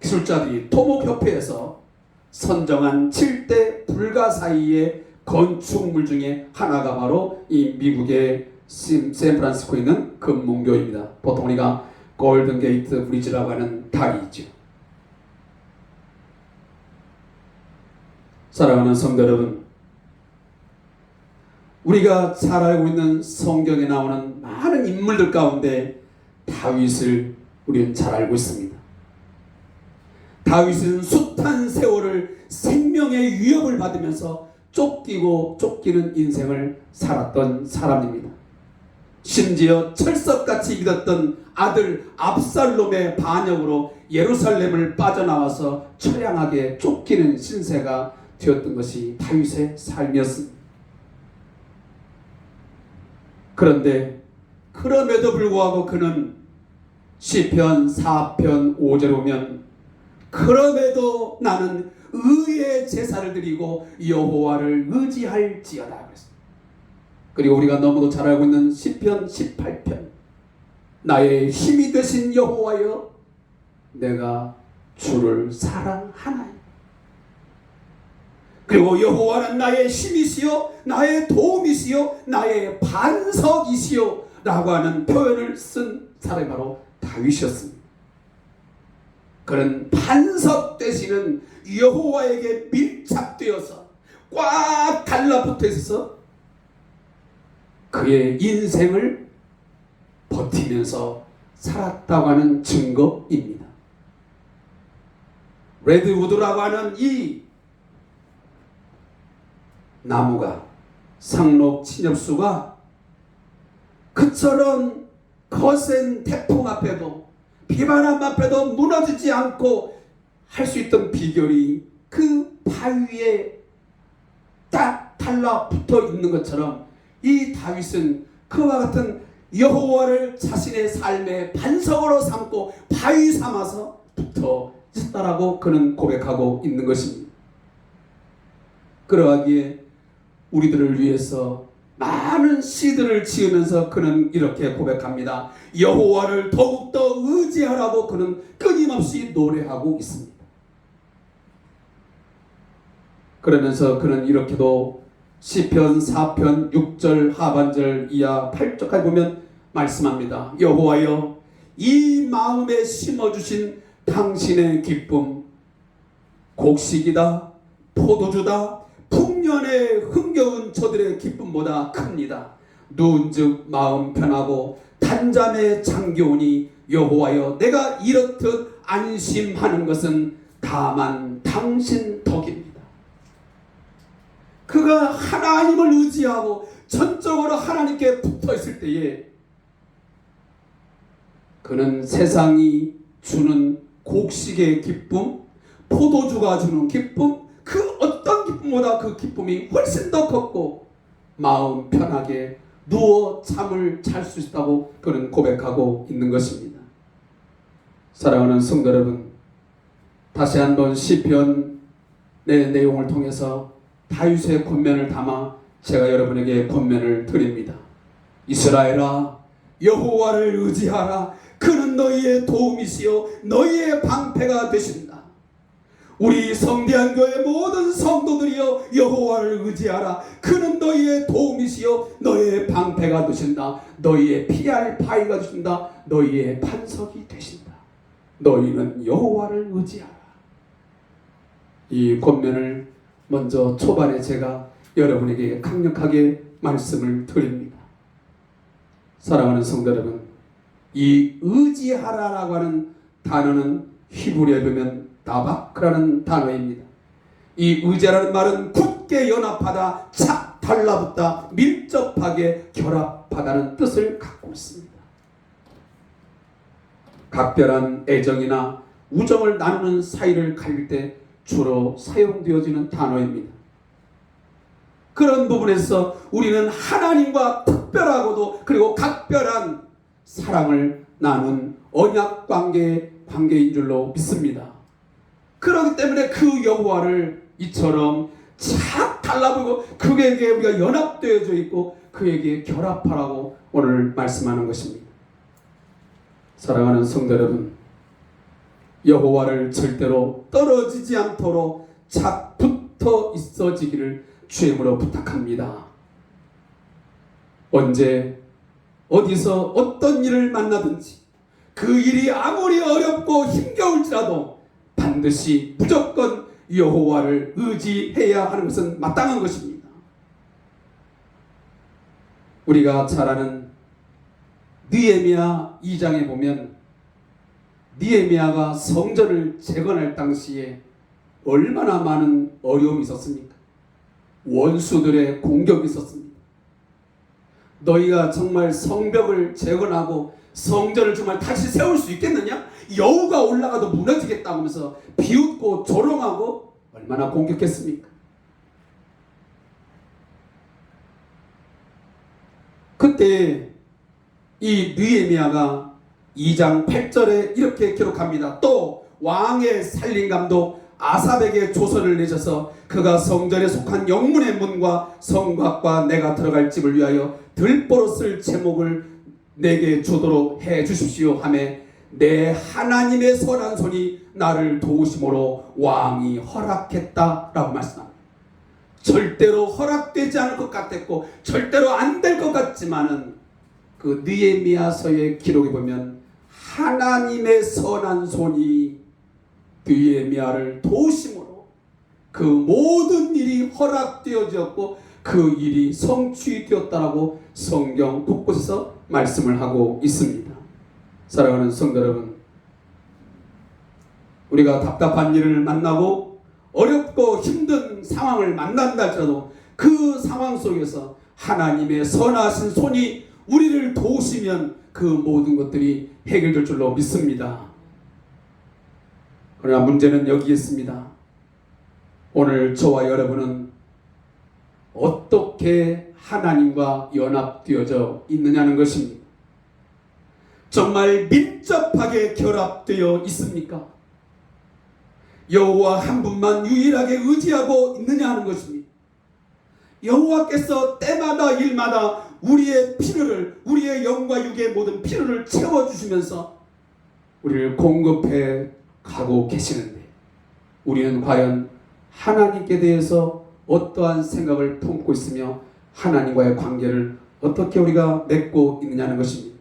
기술자들이 토목협회에서 선정한 7대 불가사의의 건축물 중에 하나가 바로 이 미국의 샌프란시스코에 있는 금문교입니다. 보통 우리가 골든 게이트 브리지라고 하는 다리이죠. 사랑하는 성도 여러분, 우리가 잘 알고 있는 성경에 나오는 많은 인물들 가운데 다윗을 우리는 잘 알고 있습니다. 다윗은 숱한 세월을 생명의 위협을 받으면서 쫓기고 쫓기는 인생을 살았던 사람입니다. 심지어 철석같이 믿었던 아들 압살롬의 반역으로 예루살렘을 빠져나와서 처량하게 쫓기는 신세가 되었던 것이 다윗의 삶이었습니다. 그런데 그럼에도 불구하고 그는 시편 4편 5절에 보면 그럼에도 나는 의의 제사를 드리고 여호와를 의지할지어다 그랬습니다. 그리고 우리가 너무도 잘 알고 있는 시편 18편, 나의 힘이 되신 여호와여 내가 주를 사랑하나이다. 그리고 여호와는 나의 힘이시요 나의 도움이시요 나의 반석이시요 라고 하는 표현을 쓴 사람이 바로 다윗이었습니다. 그는 반석 되시는 여호와에게 밀착되어서 꽉 달라붙어 있어서 그의 인생을 버티면서 살았다고 하는 증거입니다. 레드우드라고 하는 이 나무가, 상록 침엽수가 그처럼 거센 태풍 앞에도 비바람 앞에도 무너지지 않고 할 수 있던 비결이 그 바위에 딱 달라붙어 있는 것처럼 이 다윗은 그와 같은 여호와를 자신의 삶의 반석으로 삼고 바위 삼아서 붙어 있다라고 그는 고백하고 있는 것입니다. 그러하기에 우리들을 위해서 많은 시들을 지으면서 그는 이렇게 고백합니다. 여호와를 더욱더 의지하라고 그는 끊임없이 노래하고 있습니다. 그러면서 그는 이렇게도 시편 4편 6절 하반절 이하 8절까지 보면 말씀합니다. 여호와여 이 마음에 심어주신 당신의 기쁨 곡식이다 포도주다 풍년에 흥겨운 저들의 기쁨보다 큽니다. 누운즉 마음 편하고 단잠에 잠겨오니 여호와여 내가 이렇듯 안심하는 것은 다만 당신 덕입니다. 그가 하나님을 의지하고 전적으로 하나님께 붙어 있을 때에 그는 세상이 주는 곡식의 기쁨, 포도주가 주는 기쁨, 그 어떤 기쁨보다 그 기쁨이 훨씬 더 컸고 마음 편하게 누워 잠을 잘 수 있다고 그는 고백하고 있는 것입니다. 사랑하는 성도 여러분, 다시 한번 시편의 내용을 통해서 다윗의 권면을 담아 제가 여러분에게 권면을 드립니다. 이스라엘아, 여호와를 의지하라. 그는 너희의 도움이시요 너희의 방패가 되신다. 우리 성대한 교회 모든 성도들이여 여호와를 의지하라. 그는 너희의 도움이시요 너희의 방패가 되신다. 너희의 피할 바위가 되신다. 너희의 반석이 되신다. 너희는 여호와를 의지하라. 이 권면을 먼저 초반에 제가 여러분에게 강력하게 말씀을 드립니다. 사랑하는 성도 여러분, 이 의지하라라고 하는 단어는 히브리어에 보면 다바크라는 단어입니다. 이 의지라는 말은 굳게 연합하다, 착 달라붙다, 밀접하게 결합하다는 뜻을 갖고 있습니다. 각별한 애정이나 우정을 나누는 사이를 가릴 때 주로 사용되어지는 단어입니다. 그런 부분에서 우리는 하나님과 특별하고도 그리고 각별한 사랑을 나눈 언약 관계의 관계인 줄로 믿습니다. 그렇기 때문에 그 여호와를 이처럼 착 달라보고 그에게 우리가 연합되어져 있고 그에게 결합하라고 오늘 말씀하는 것입니다. 사랑하는 성도 여러분, 여호와를 절대로 떨어지지 않도록 착 붙어 있어지기를 주님으로 부탁합니다. 언제 어디서 어떤 일을 만나든지 그 일이 아무리 어렵고 힘겨울지라도 반드시 무조건 여호와를 의지해야 하는 것은 마땅한 것입니다. 우리가 잘 아는 느헤미야 2장에 보면 느헤미야가 성전을 재건할 당시에 얼마나 많은 어려움이 있었습니까? 원수들의 공격이 있었습니다. 너희가 정말 성벽을 재건하고 성전을 정말 다시 세울 수 있겠느냐? 여우가 올라가도 무너지겠다고 하면서 비웃고 조롱하고 얼마나 공격했습니까? 그때 이 느헤미야가 2장 8절에 이렇게 기록합니다. 또 왕의 살림 감독 아삽에게 조서를 내셔서 그가 성전에 속한 영문의 문과 성곽과 내가 들어갈 집을 위하여 들보로 쓸 제목을 내게 주도록 해 주십시오 하며 내 하나님의 선한 손이 나를 도우심으로 왕이 허락했다라고 말씀합니다. 절대로 허락되지 않을 것 같았고 절대로 안 될 것 같지만은 그 느헤미야서의 기록에 보면 하나님의 선한 손이 느헤미야를 도우심으로 그 모든 일이 허락되어졌고 그 일이 성취되었다라고 성경 곳곳에서 말씀을 하고 있습니다. 사랑하는 성도 여러분, 우리가 답답한 일을 만나고 어렵고 힘든 상황을 만난다 할지라도 그 상황 속에서 하나님의 선하신 손이 우리를 도우시면 그 모든 것들이 해결될 줄로 믿습니다. 그러나 문제는 여기 있습니다. 오늘 저와 여러분은 어떻게 하나님과 연합되어져 있느냐는 것입니다. 정말 밀접하게 결합되어 있습니까? 여호와 한 분만 유일하게 의지하고 있느냐 하는 것입니다. 여호와께서 때마다 일마다 우리의 필요를, 우리의 영과 육의 모든 필요를 채워주시면서 우리를 공급해 가고 계시는데 우리는 과연 하나님께 대해서 어떠한 생각을 품고 있으며 하나님과의 관계를 어떻게 우리가 맺고 있느냐는 것입니다.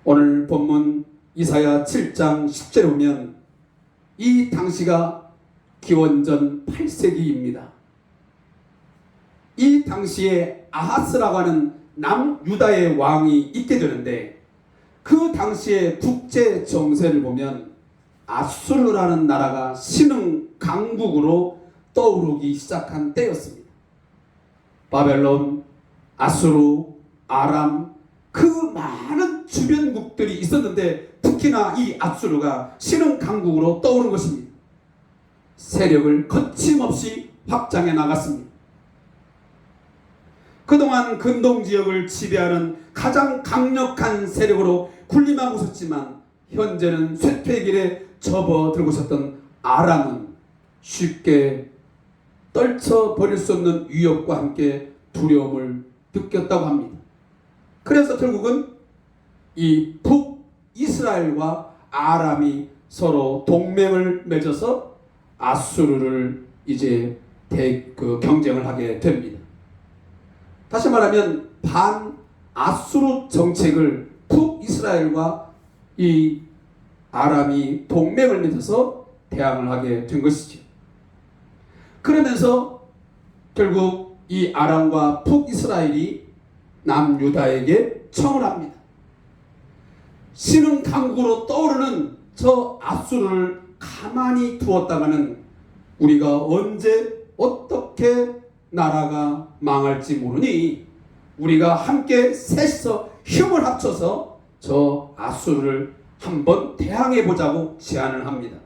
오늘 본문 이사야 7장 10절에 보면 이 당시가 기원전 8세기입니다. 이 당시에 아하스라고 하는 남유다의 왕이 있게 되는데 그 당시의 국제 정세를 보면 아수르라는 나라가 신흥 강국으로 떠오르기 시작한 때였습니다. 바벨론, 아수르, 아람 그 많은 주변국 있었는데 특히나 이 아수르가 신흥 강국으로 떠오른 것입니다. 세력을 거침없이 확장해 나갔습니다. 그동안 근동 지역을 지배하는 가장 강력한 세력으로 군림하고 있었지만 현재는 쇠퇴의 길에 접어들고 있었던 아람은 쉽게 떨쳐버릴 수 없는 위협과 함께 두려움을 느꼈다고 합니다. 그래서 결국은 이 북이스라엘과 아람이 서로 동맹을 맺어서 아수르를 이제 경쟁을 하게 됩니다. 다시 말하면 반아수르 정책을 북이스라엘과 이 아람이 동맹을 맺어서 대항을 하게 된 것이죠. 그러면서 결국 이 아람과 북이스라엘이 남유다에게 청을 합니다. 신흥 강국으로 떠오르는 저 아수르를 가만히 두었다가는 우리가 언제 어떻게 나라가 망할지 모르니 우리가 함께 셋이서 힘을 합쳐서 저 아수르를 한번 대항해 보자고 제안을 합니다.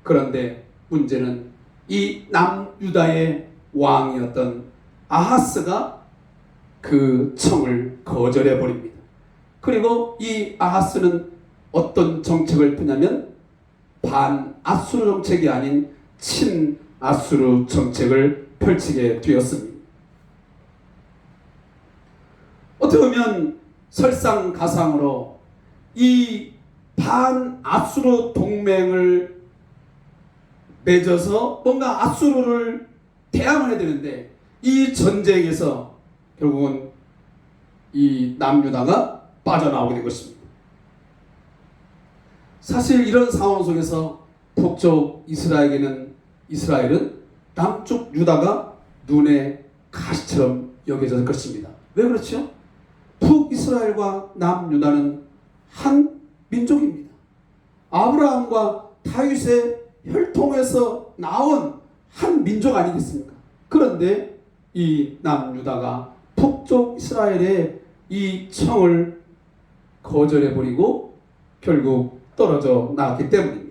그런데 문제는 이 남유다의 왕이었던 아하스가 그 청을 거절해 버립니다. 그리고 이 아하스는 어떤 정책을 펴냐면 반아수르 정책이 아닌 친아수르 정책을 펼치게 되었습니다. 어떻게 보면 설상가상으로 이 반아수르 동맹을 맺어서 뭔가 아수르를 대항을 해야 되는데 이 전쟁에서 결국은 이 남유다가 빠져나오게 된 것입니다. 사실 이런 상황 속에서 북쪽 이스라엘은 남쪽 유다가 눈의 가시처럼 여겨질 것입니다. 왜 그렇죠? 북이스라엘과 남유다는 한 민족입니다. 아브라함과 다윗의 혈통에서 나온 한 민족 아니겠습니까? 그런데 이 남유다가 북쪽 이스라엘의 이 청을 거절해버리고 결국 떨어져 나왔기 때문입니다.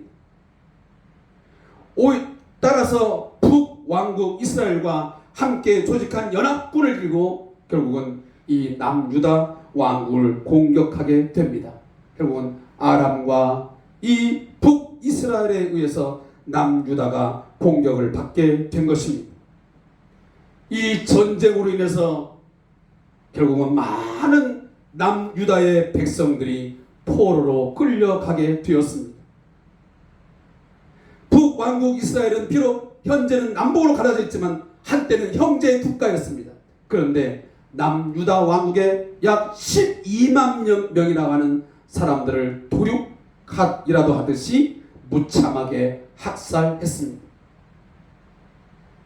따라서 북왕국 이스라엘과 함께 조직한 연합군을 들고 결국은 이 남유다 왕국을 공격하게 됩니다. 결국은 아람과 이 북이스라엘에 의해서 남유다가 공격을 받게 된 것입니다. 이 전쟁으로 인해서 결국은 많은 남유다의 백성들이 포로로 끌려가게 되었습니다. 북왕국 이스라엘은 비록 현재는 남북으로 갈라져 있지만 한때는 형제 국가였습니다. 그런데 남유다 왕국에 약 12만 명이라고 하는 사람들을 도륙이라도 하듯이 무참하게 학살했습니다.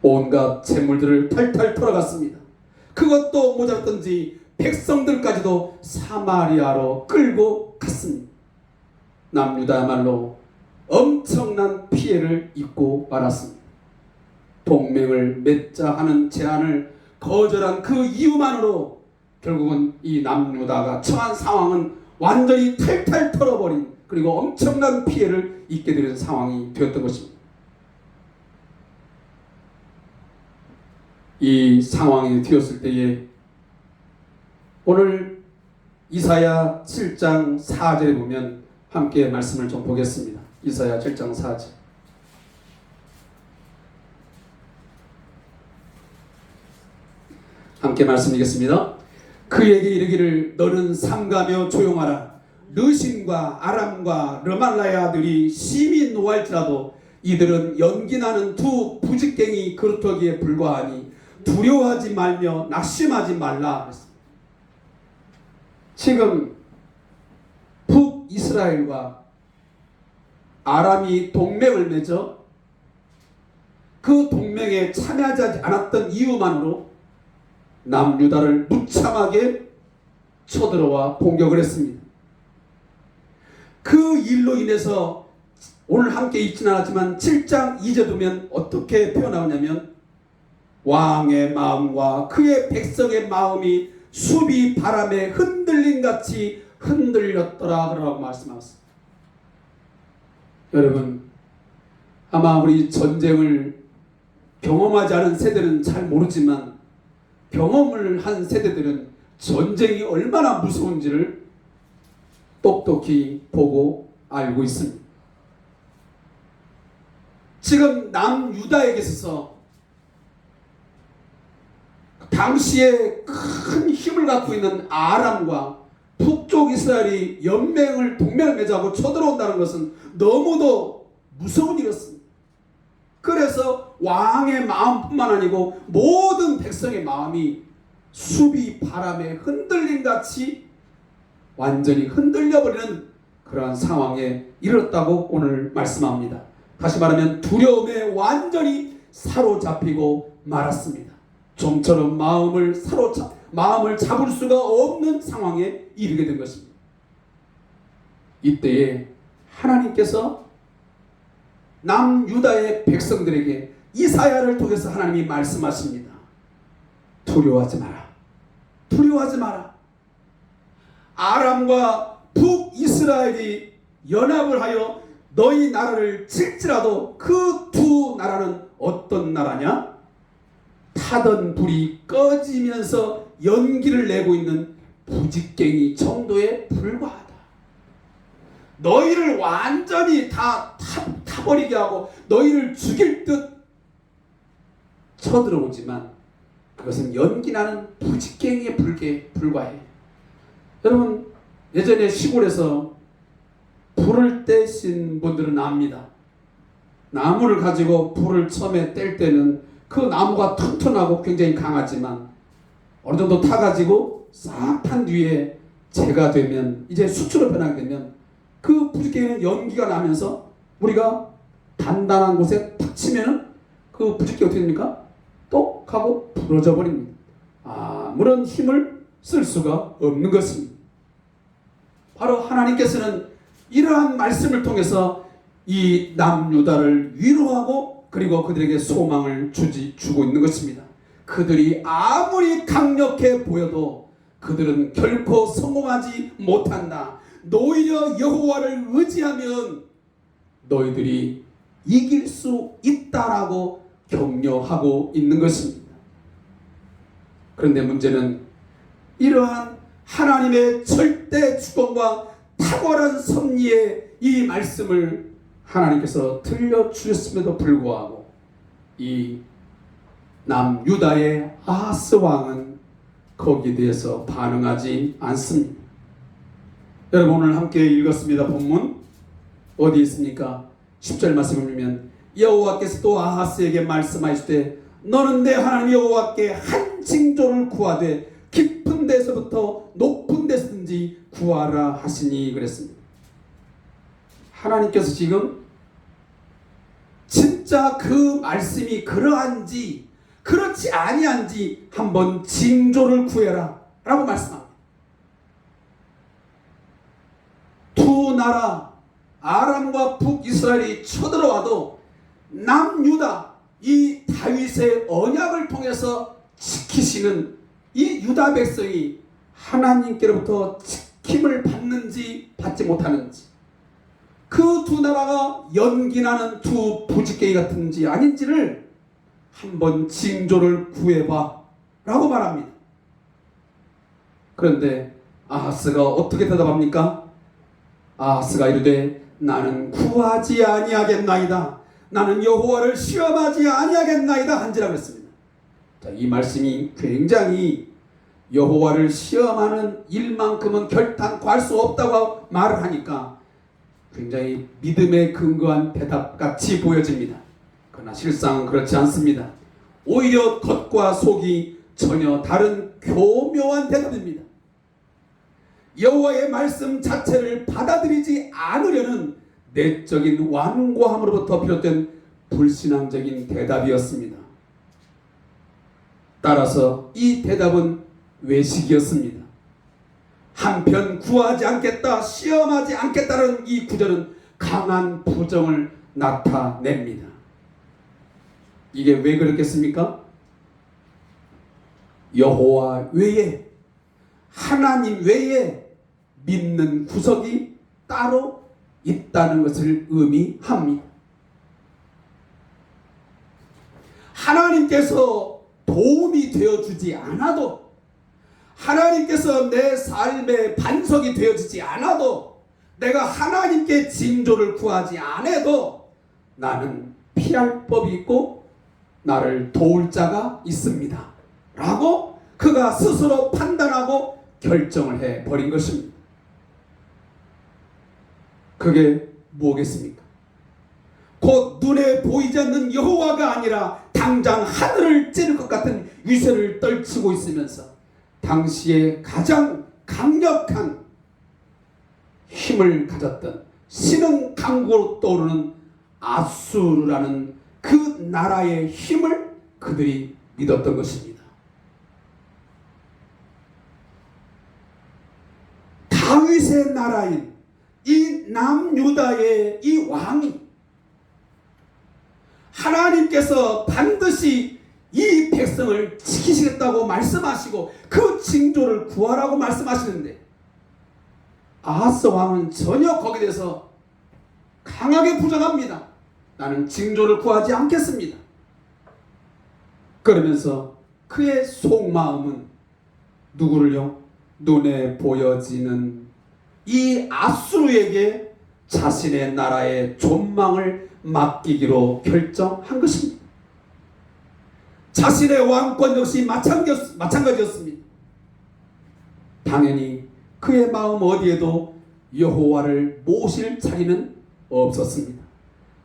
온갖 재물들을 탈탈 털어갔습니다. 그것도 모자랐던지 백성들까지도 사마리아로 끌고 갔습니다. 남유다야말로 엄청난 피해를 입고 말았습니다. 동맹을 맺자 하는 제안을 거절한 그 이유만으로 결국은 이 남유다가 처한 상황은 완전히 탈탈 털어버린 그리고 엄청난 피해를 입게 되는 상황이 되었던 것입니다. 이 상황이 되었을 때에 오늘 이사야 7장 4절에 보면 함께 말씀을 좀 보겠습니다. 이사야 7장 4절. 함께 말씀드리겠습니다. 그에게 이르기를 너는 삼가며 조용하라. 르신과 아람과 르말라의 아들이 심히 노할지라도 이들은 연기나는 두 부직갱이 그루터기에 불과하니 두려워하지 말며 낙심하지 말라. 지금 북이스라엘과 아람이 동맹을 맺어 그 동맹에 참여하지 않았던 이유만으로 남유다를 무참하게 쳐들어와 공격을 했습니다. 그 일로 인해서 오늘 함께 읽지는 않았지만 7장 2절 보면 어떻게 표현하냐면 왕의 마음과 그의 백성의 마음이 수비 바람에 흔들림 같이 흔들렸더라라고 말씀하셨습니다. 여러분, 아마 우리 전쟁을 경험하지 않은 세대는 잘 모르지만 경험을 한 세대들은 전쟁이 얼마나 무서운지를 똑똑히 보고 알고 있습니다. 지금 남유다에게 있어서 당시에 큰 힘을 갖고 있는 아람과 북쪽 이스라엘이 동맹을 맺자고 쳐들어온다는 것은 너무도 무서운 일이었습니다. 그래서 왕의 마음뿐만 아니고 모든 백성의 마음이 수비 바람에 흔들림같이 완전히 흔들려버리는 그러한 상황에 이르렀다고 오늘 말씀합니다. 다시 말하면 두려움에 완전히 사로잡히고 말았습니다. 좀처럼 마음을 잡을 수가 없는 상황에 이르게 된 것입니다. 이때에 하나님께서 남유다의 백성들에게 이사야를 통해서 하나님이 말씀하십니다. 두려워하지 마라. 두려워하지 마라. 아람과 북이스라엘이 연합을 하여 너희 나라를 칠지라도 그 두 나라는 어떤 나라냐? 타던 불이 꺼지면서 연기를 내고 있는 부직갱이 정도에 불과하다. 너희를 완전히 다 타버리게 하고 너희를 죽일 듯 쳐들어오지만 그것은 연기나는 부직갱이에 불과해. 여러분, 예전에 시골에서 불을 떼신 분들은 압니다. 나무를 가지고 불을 처음에 뗄 때는 그 나무가 튼튼하고 굉장히 강하지만 어느 정도 타가지고 싹 탄 뒤에 재가 되면, 이제 수초로 변하게 되면 그 부직갱이는 연기가 나면서 우리가 단단한 곳에 탁 치면은 그 부직갱이 어떻게 됩니까? 똑 하고 부러져 버립니다. 아무런 힘을 쓸 수가 없는 것입니다. 바로 하나님께서는 이러한 말씀을 통해서 이 남유다를 위로하고 그리고 그들에게 소망을 주고 있는 것입니다. 그들이 아무리 강력해 보여도 그들은 결코 성공하지 못한다. 오히려 여호와를 의지하면 너희들이 이길 수 있다라고 격려하고 있는 것입니다. 그런데 문제는 이러한 하나님의 절대 주권과 탁월한 섭리의 이 말씀을 하나님께서 들려주셨음에도 불구하고 이 남유다의 아하스 왕은 거기에 대해서 반응하지 않습니다. 여러분, 오늘 함께 읽었습니다. 본문 어디 있습니까? 10절 말씀을 보면 여호와께서 또 아하스에게 말씀하시되 너는 내 하나님 여호와께 한 징조를 구하되 깊은 데서부터 높은 데서든지 구하라 하시니 그랬습니다. 하나님께서 지금 진짜 그 말씀이 그러한지 그렇지 아니한지 한번 징조를 구해라 라고 말씀합니다. 두 나라 아람과 북이스라엘이 쳐들어와도 남유다 이 다윗의 언약을 통해서 지키시는 이 유다 백성이 하나님께로부터 지킴을 받는지 받지 못하는지, 그 두 나라가 연기나는 두 부직갱이 같은지 아닌지를 한번 징조를 구해봐 라고 말합니다. 그런데 아하스가 어떻게 대답합니까? 아하스가 이르되 나는 구하지 아니하겠나이다. 나는 여호와를 시험하지 아니하겠나이다 한지라 그랬습니다. 자, 이 말씀이 굉장히 여호와를 시험하는 일만큼은 결단코 할 수 없다고 말을 하니까 굉장히 믿음에 근거한 대답같이 보여집니다. 그러나 실상은 그렇지 않습니다. 오히려 겉과 속이 전혀 다른 교묘한 대답입니다. 여호와의 말씀 자체를 받아들이지 않으려는 내적인 완고함으로부터 비롯된 불신앙적인 대답이었습니다. 따라서 이 대답은 외식이었습니다. 한편 구하지 않겠다, 시험하지 않겠다는 이 구절은 강한 부정을 나타냅니다. 이게 왜 그렇겠습니까? 여호와 외에, 하나님 외에 믿는 구석이 따로 있다는 것을 의미합니다. 하나님께서 도움이 되어주지 않아도, 하나님께서 내 삶의 반석이 되어주지 않아도, 내가 하나님께 징조를 구하지 않아도 나는 피할 법이 있고 나를 도울 자가 있습니다 라고 그가 스스로 판단하고 결정을 해버린 것입니다. 그게 무엇겠습니까? 곧 눈에 보이지 않는 여호와가 아니라 당장 하늘을 찌를 것 같은 위세를 떨치고 있으면서 당시에 가장 강력한 힘을 가졌던 신흥 강국으로 떠오르는 아수르라는 그 나라의 힘을 그들이 믿었던 것입니다. 다윗의 나라인 이 남유다의 이 왕이 하나님께서 반드시 이 백성을 지키시겠다고 말씀하시고 그 징조를 구하라고 말씀하시는데 아하스 왕은 전혀 거기에 대해서 강하게 부정합니다. 나는 징조를 구하지 않겠습니다. 그러면서 그의 속마음은 누구를요? 눈에 보여지는 이 아수르에게 자신의 나라의 존망을 맡기기로 결정한 것입니다. 자신의 왕권 역시 마찬가지였습니다. 당연히 그의 마음 어디에도 여호와를 모실 자리는 없었습니다.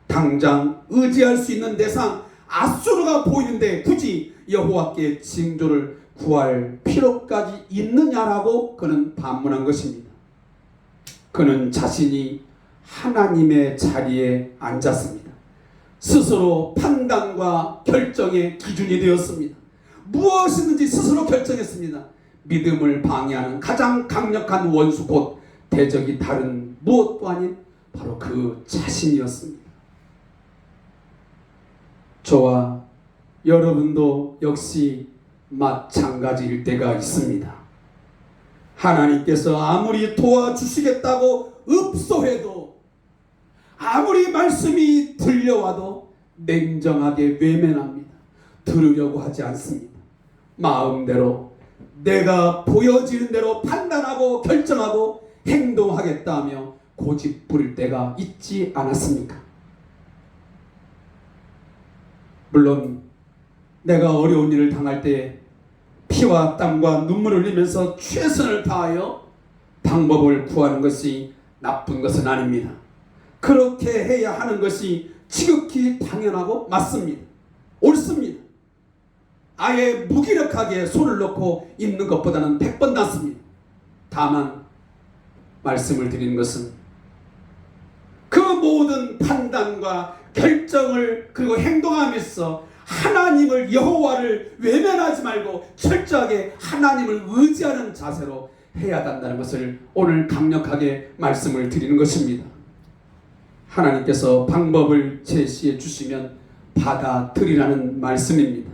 당장 의지할 수 있는 대상 아수르가 보이는데 굳이 여호와께 징조를 구할 필요까지 있느냐라고 그는 반문한 것입니다. 그는 자신이 하나님의 자리에 앉았습니다. 스스로 판단과 결정의 기준이 되었습니다. 무엇이든지 스스로 결정했습니다. 믿음을 방해하는 가장 강력한 원수 곧 대적이 다른 무엇도 아닌 바로 그 자신이었습니다. 저와 여러분도 역시 마찬가지일 때가 있습니다. 하나님께서 아무리 도와주시겠다고 읍소해도, 아무리 말씀이 들려와도 냉정하게 외면합니다. 들으려고 하지 않습니다. 마음대로 내가 보여지는 대로 판단하고 결정하고 행동하겠다며 고집 부릴 때가 있지 않았습니까? 물론 내가 어려운 일을 당할 때 피와 땀과 눈물을 흘리면서 최선을 다하여 방법을 구하는 것이 나쁜 것은 아닙니다. 그렇게 해야 하는 것이 지극히 당연하고 맞습니다. 옳습니다. 아예 무기력하게 손을 놓고 있는 것보다는 100번 낫습니다. 다만 말씀을 드리는 것은 그 모든 판단과 결정을 그리고 행동하면서 하나님을, 여호와를 외면하지 말고 철저하게 하나님을 의지하는 자세로 해야 한다는 것을 오늘 강력하게 말씀을 드리는 것입니다. 하나님께서 방법을 제시해 주시면 받아들이라는 말씀입니다.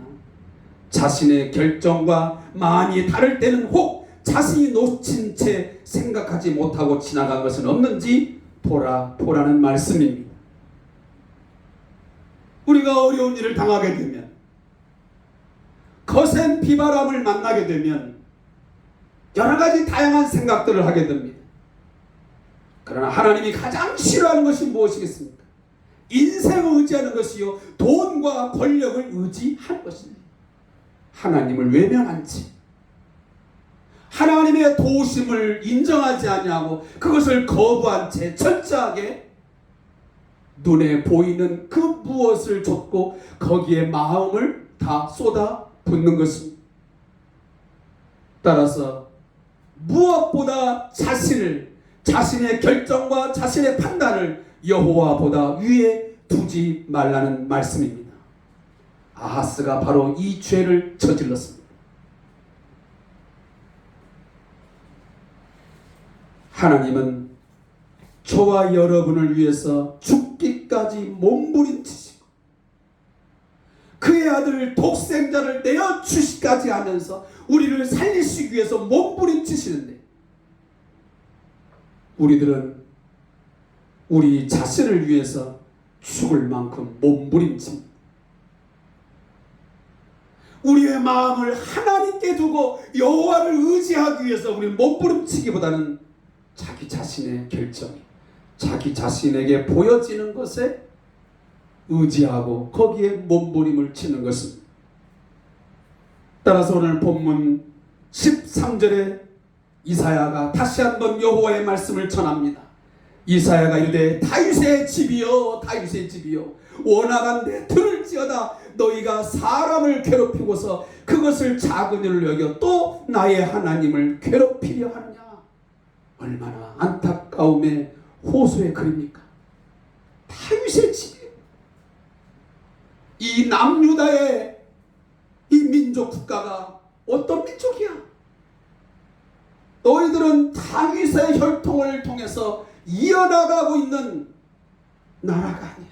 자신의 결정과 많이 다를 때는 혹 자신이 놓친 채 생각하지 못하고 지나간 것은 없는지 보라는 말씀입니다. 우리가 어려운 일을 당하게 되면, 거센 비바람을 만나게 되면 여러 가지 다양한 생각들을 하게 됩니다. 그러나 하나님이 가장 싫어하는 것이 무엇이겠습니까? 인생을 의지하는 것이요, 돈과 권력을 의지하는 것입니다. 하나님을 외면한 채, 하나님의 도우심을 인정하지 아니하고 그것을 거부한 채 철저하게 눈에 보이는 그 무엇을 좇고 거기에 마음을 다 쏟아 붓는 것입니다. 따라서 무엇보다 자신의 결정과 자신의 판단을 여호와보다 위에 두지 말라는 말씀입니다. 아하스가 바로 이 죄를 저질렀습니다. 하나님은 저와 여러분을 위해서 죽기까지 몸부림치시고 그의 아들 독생자를 내어주시기까지 하면서 우리를 살리시기 위해서 몸부림치시는데 우리들은 우리 자신을 위해서 죽을 만큼 몸부림칩니다. 우리의 마음을 하나님께 두고 여호와를 의지하기 위해서 우리는 몸부림치기보다는 자기 자신의 결정이 자기 자신에게 보여지는 것에 의지하고 거기에 몸부림을 치는 것입니다. 따라서 오늘 본문 13절에 이사야가 다시 한번 여호와의 말씀을 전합니다. 이사야가 이르되 다윗의 집이여 다윗의 집이여 원하간대 들을지어다 너희가 사람을 괴롭히고서 그것을 작은 일로 여겨 또 나의 하나님을 괴롭히려 하느냐. 얼마나 안타까움의 호소의 글입니까? 다윗의 집이에요. 이 남유다의 이 민족 국가가 어떤 민족이야? 너희들은 다윗의 혈통을 통해서 이어나가고 있는 나라가 아니야.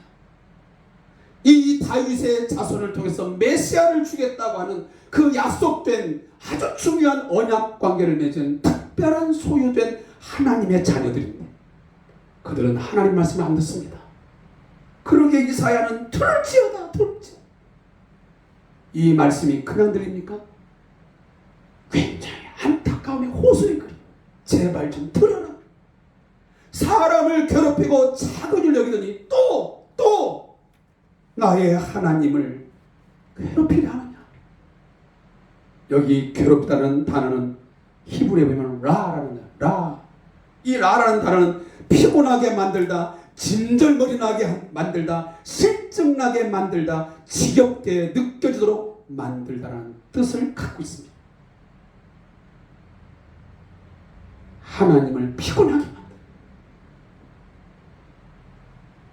이 다윗의 자손을 통해서 메시아를 주겠다고 하는 그 약속된 아주 중요한 언약 관계를 맺은 특별한 소유된 하나님의 자녀들인데 그들은 하나님 말씀을 안 듣습니다. 그러게 이사야는 들을지어다 들을지어다. 이 말씀이 그냥 들립니까? 굉장히 안타까움의 호소의 글. 제발 좀 들어라. 사람을 괴롭히고 작은 일 여기더니 또 나의 하나님을 괴롭히려 하느냐. 여기 괴롭다는 단어는 히브리에 보면 라라는 단어. 라. 이 라라는 단어는 피곤하게 만들다, 진절머리나게 만들다, 실증나게 만들다, 지겹게 느껴지도록 만들다라는 뜻을 갖고 있습니다. 하나님을 피곤하게 만든다.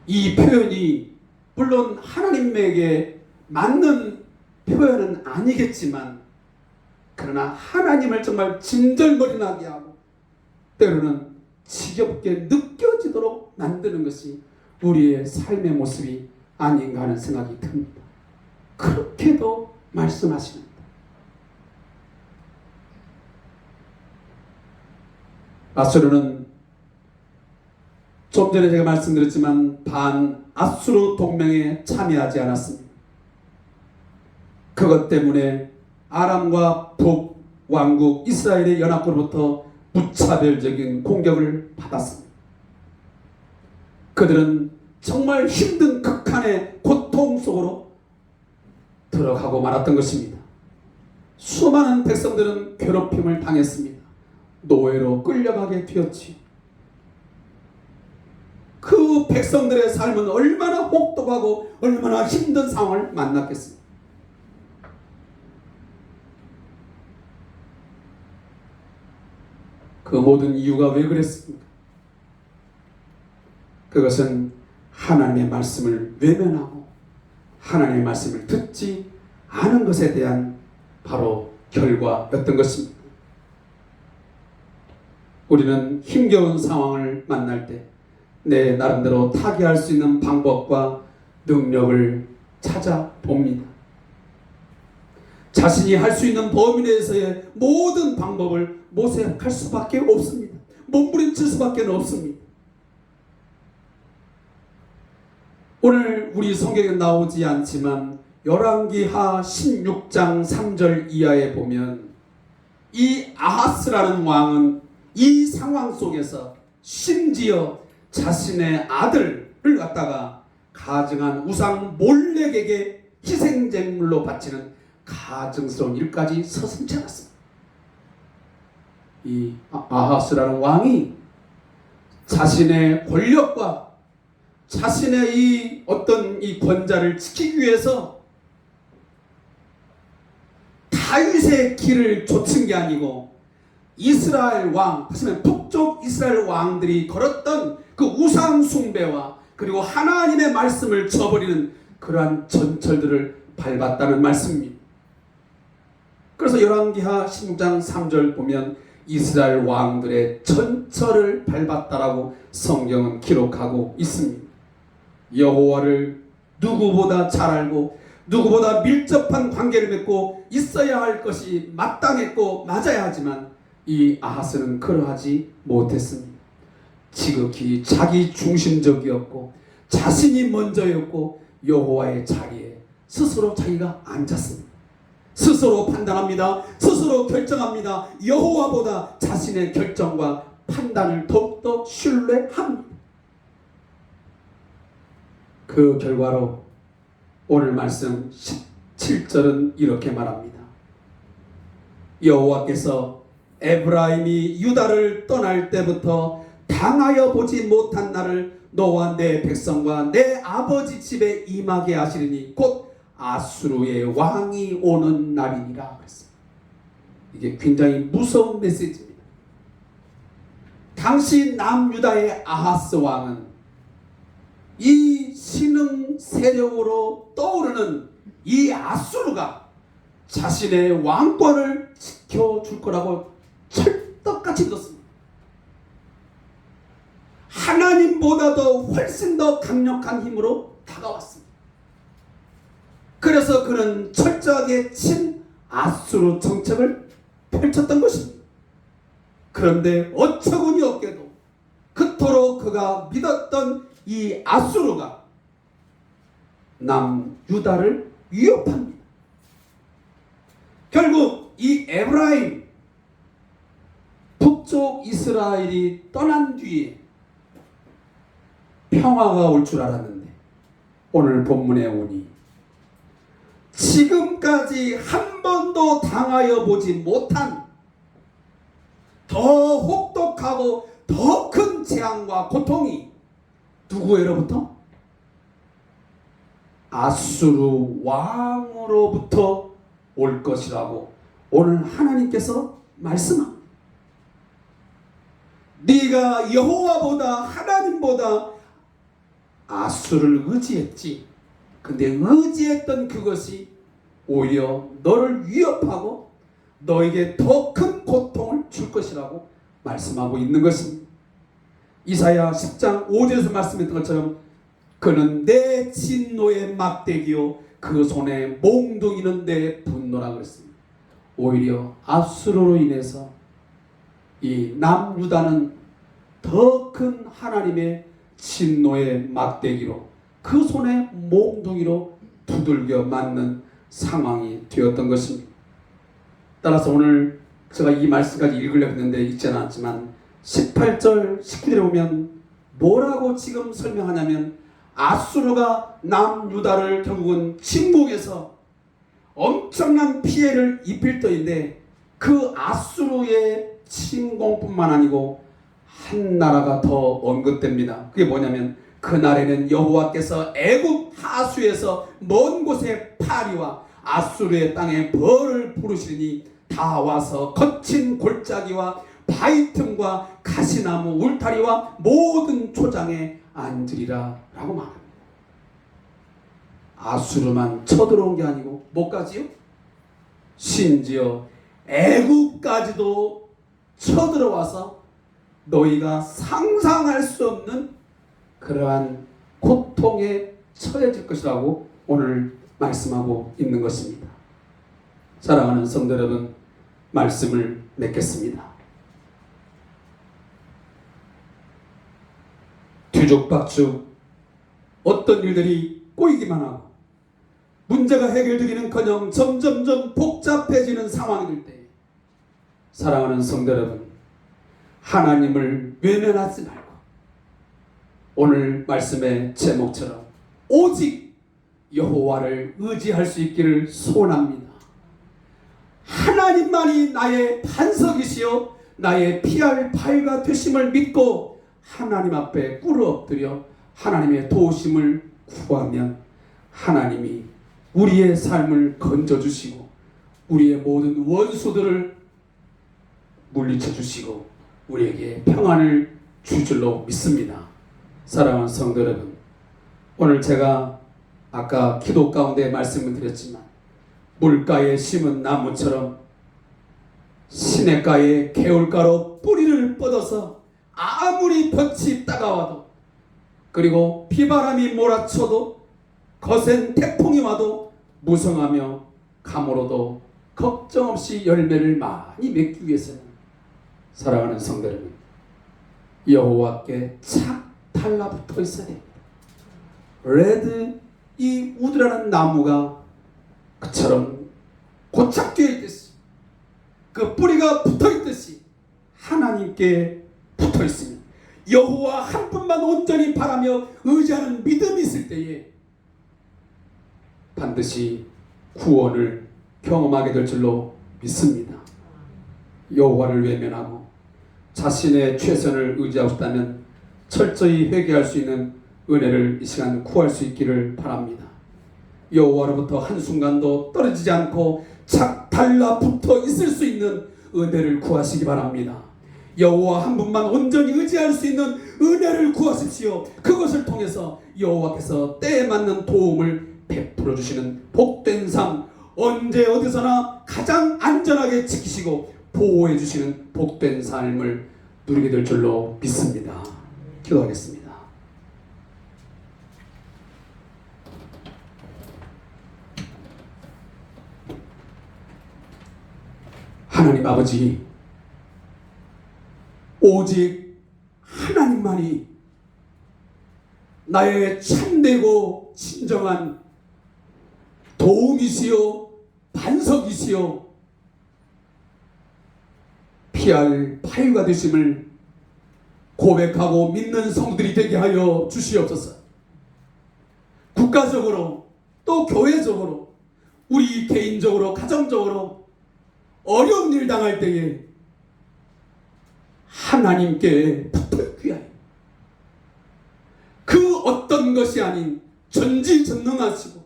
이 표현이 물론 하나님에게 맞는 표현은 아니겠지만 그러나 하나님을 정말 진절머리나게 하고 때로는 지겹게 느껴지도록 만드는 것이 우리의 삶의 모습이 아닌가 하는 생각이 듭니다. 그렇게도 말씀하십니다. 아수르는 좀 전에 제가 말씀드렸지만 반아수르 동맹에 참여하지 않았습니다. 그것 때문에 아람과 북왕국 이스라엘의 연합군으로부터 무차별적인 공격을 받았습니다. 그들은 정말 힘든 극한의 고통 속으로 들어가고 말았던 것입니다. 수많은 백성들은 괴롭힘을 당했습니다. 노예로 끌려가게 되었지. 그 백성들의 삶은 얼마나 혹독하고 얼마나 힘든 상황을 만났겠습니까? 그 모든 이유가 왜 그랬습니까? 그것은 하나님의 말씀을 외면하고 하나님의 말씀을 듣지 않은 것에 대한 바로 결과였던 것입니다. 우리는 힘겨운 상황을 만날 때 내 나름대로 타개할 수 있는 방법과 능력을 찾아봅니다. 자신이 할 수 있는 범위 내에서의 모든 방법을 모색할 수밖에 없습니다. 몸부림칠 수밖에 없습니다. 오늘 우리 성경에 나오지 않지만 열왕기하 16장 3절 이하에 보면 이 아하스라는 왕은 이 상황 속에서 심지어 자신의 아들을 갖다가 가증한 우상 몰렉에게 희생제물로 바치는 가증스러운 일까지 서슴지 않았습니다. 이 아하스라는 왕이 자신의 권력과 자신의 이 어떤 이 권자를 지키기 위해서 다윗의 길을 좇은 게 아니고 이스라엘 왕, 하시면 북쪽 이스라엘 왕들이 걸었던 그 우상 숭배와 그리고 하나님의 말씀을 저버리는 그러한 전철들을 밟았다는 말씀입니다. 그래서 열왕기하 16장 3절 보면 이스라엘 왕들의 전철을 밟았다라고 성경은 기록하고 있습니다. 여호와를 누구보다 잘 알고 누구보다 밀접한 관계를 맺고 있어야 할 것이 마땅했고 맞아야 하지만 이 아하스는 그러하지 못했습니다. 지극히 자기 중심적이었고 자신이 먼저였고 여호와의 자리에 스스로 자기가 앉았습니다. 스스로 판단합니다. 스스로 결정합니다. 여호와보다 자신의 결정과 판단을 더욱더 신뢰합니다. 그 결과로 오늘 말씀 17절은 이렇게 말합니다. 여호와께서 에브라임이 유다를 떠날 때부터 당하여 보지 못한 날을 너와 내 백성과 내 아버지 집에 임하게 하시리니 곧 아수르의 왕이 오는 날이니라 그랬습니다. 이게 굉장히 무서운 메시지입니다. 당시 남유다의 아하스 왕은 이 신흥 세력으로 떠오르는 이 아수르가 자신의 왕권을 지켜줄 거라고 철떡같이 믿었습니다. 하나님보다도 훨씬 더 강력한 힘으로 다가왔습니다. 그래서 그는 철저하게 친 아수르 정책을 펼쳤던 것입니다. 그런데 어처구니 없게도 그토록 그가 믿었던 이 아수르가 남유다를 위협합니다. 결국 이 에브라임 북쪽 이스라엘이 떠난 뒤에 평화가 올 줄 알았는데 오늘 본문에 오니 지금까지 한 번도 당하여 보지 못한 더 혹독하고 더 큰 재앙과 고통이 누구로부터? 아수르 왕으로부터 올 것이라고 오늘 하나님께서 말씀합니다. 네가 여호와보다 하나님보다 아수르를 의지했지. 근데 의지했던 그것이 오히려 너를 위협하고 너에게 더 큰 고통을 줄 것이라고 말씀하고 있는 것입니다. 이사야 10장 5절에서 말씀했던 것처럼 그는 내 진노의 막대기요 그 손에 몽둥이는 내 분노라 그랬습니다. 오히려 아수르로 인해서 이 남유다는 더 큰 하나님의 진노의 막대기로 그 손에 몽둥이로 두들겨 맞는 상황이 되었던 것입니다. 따라서 오늘 제가 이 말씀까지 읽으려고 했는데 읽지는 않지만 18절 19절에 보면 뭐라고 지금 설명하냐면 아수르가 남유다를 결국은 침묵에서 엄청난 피해를 입힐 터인데 그 아수르의 침공뿐만 아니고 한 나라가 더 언급됩니다. 그게 뭐냐면 그날에는 여호와께서 애굽 하수에서 먼 곳에 파리와 아수르의 땅에 벌을 부르시니 다 와서 거친 골짜기와 바위 틈과 가시나무 울타리와 모든 초장에 앉으리라 라고 말합니다. 아수르만 쳐들어온 게 아니고 뭐까지요? 심지어 애굽까지도 쳐들어와서 너희가 상상할 수 없는 그러한 고통에 처해질 것이라고 오늘 말씀하고 있는 것입니다. 사랑하는 성도 여러분, 말씀을 맺겠습니다. 뒤죽박죽 어떤 일들이 꼬이기만 하고 문제가 해결되기는커녕 점점점 복잡해지는 상황이 될 때 사랑하는 성도 여러분, 하나님을 외면하지 말고 오늘 말씀의 제목처럼 오직 여호와를 의지할 수 있기를 소원합니다. 하나님만이 나의 반석이시요 나의 피할 바위가 되심을 믿고 하나님 앞에 꿇어 엎드려 하나님의 도우심을 구하면 하나님이 우리의 삶을 건져주시고 우리의 모든 원수들을 물리쳐 주시고 우리에게 평안을 줄 줄로 믿습니다. 사랑하는 성도 여러분, 오늘 제가 아까 기도 가운데 말씀을 드렸지만 물가에 심은 나무처럼 시냇가에 개울가로 뿌리를 뻗어서 아무리 볕이 따가워도 그리고 비바람이 몰아쳐도 거센 태풍이 와도 무성하며 가물어도 걱정 없이 열매를 많이 맺기 위해서는 사랑하는 성도 여러분, 여호와께 착 달라붙어 있어야 됩니다. 레드 이 우드라는 나무가 그처럼 고착 되어 있듯이 그 뿌리가 붙어 있듯이 하나님께 붙어 있으면 여호와 한 분만 온전히 바라며 의지하는 믿음이 있을 때에 반드시 구원을 경험하게 될 줄로 믿습니다. 여호와를 외면하고 자신의 최선을 의지하고 싶다면 철저히 회개할 수 있는 은혜를 이 시간 구할 수 있기를 바랍니다. 여호와로부터 한순간도 떨어지지 않고 착 달라붙어 있을 수 있는 은혜를 구하시기 바랍니다. 여호와 한 분만 온전히 의지할 수 있는 은혜를 구하십시오. 그것을 통해서 여호와께서 때에 맞는 도움을 베풀어 주시는 복된 삶, 언제 어디서나 가장 안전하게 지키시고 보호해 주시는 복된 삶을 누리게 될 줄로 믿습니다. 기도하겠습니다. 하나님 아버지, 오직 하나님만이 나의 참되고 진정한 도움이시요 반석이시요 피할 파유가 되심을 고백하고 믿는 성들이 되게 하여 주시옵소서. 국가적으로 또 교회적으로 우리 개인적으로 가정적으로 어려운 일 당할 때에 하나님께 붙들기 위하여 그 어떤 것이 아닌 전지전능하시고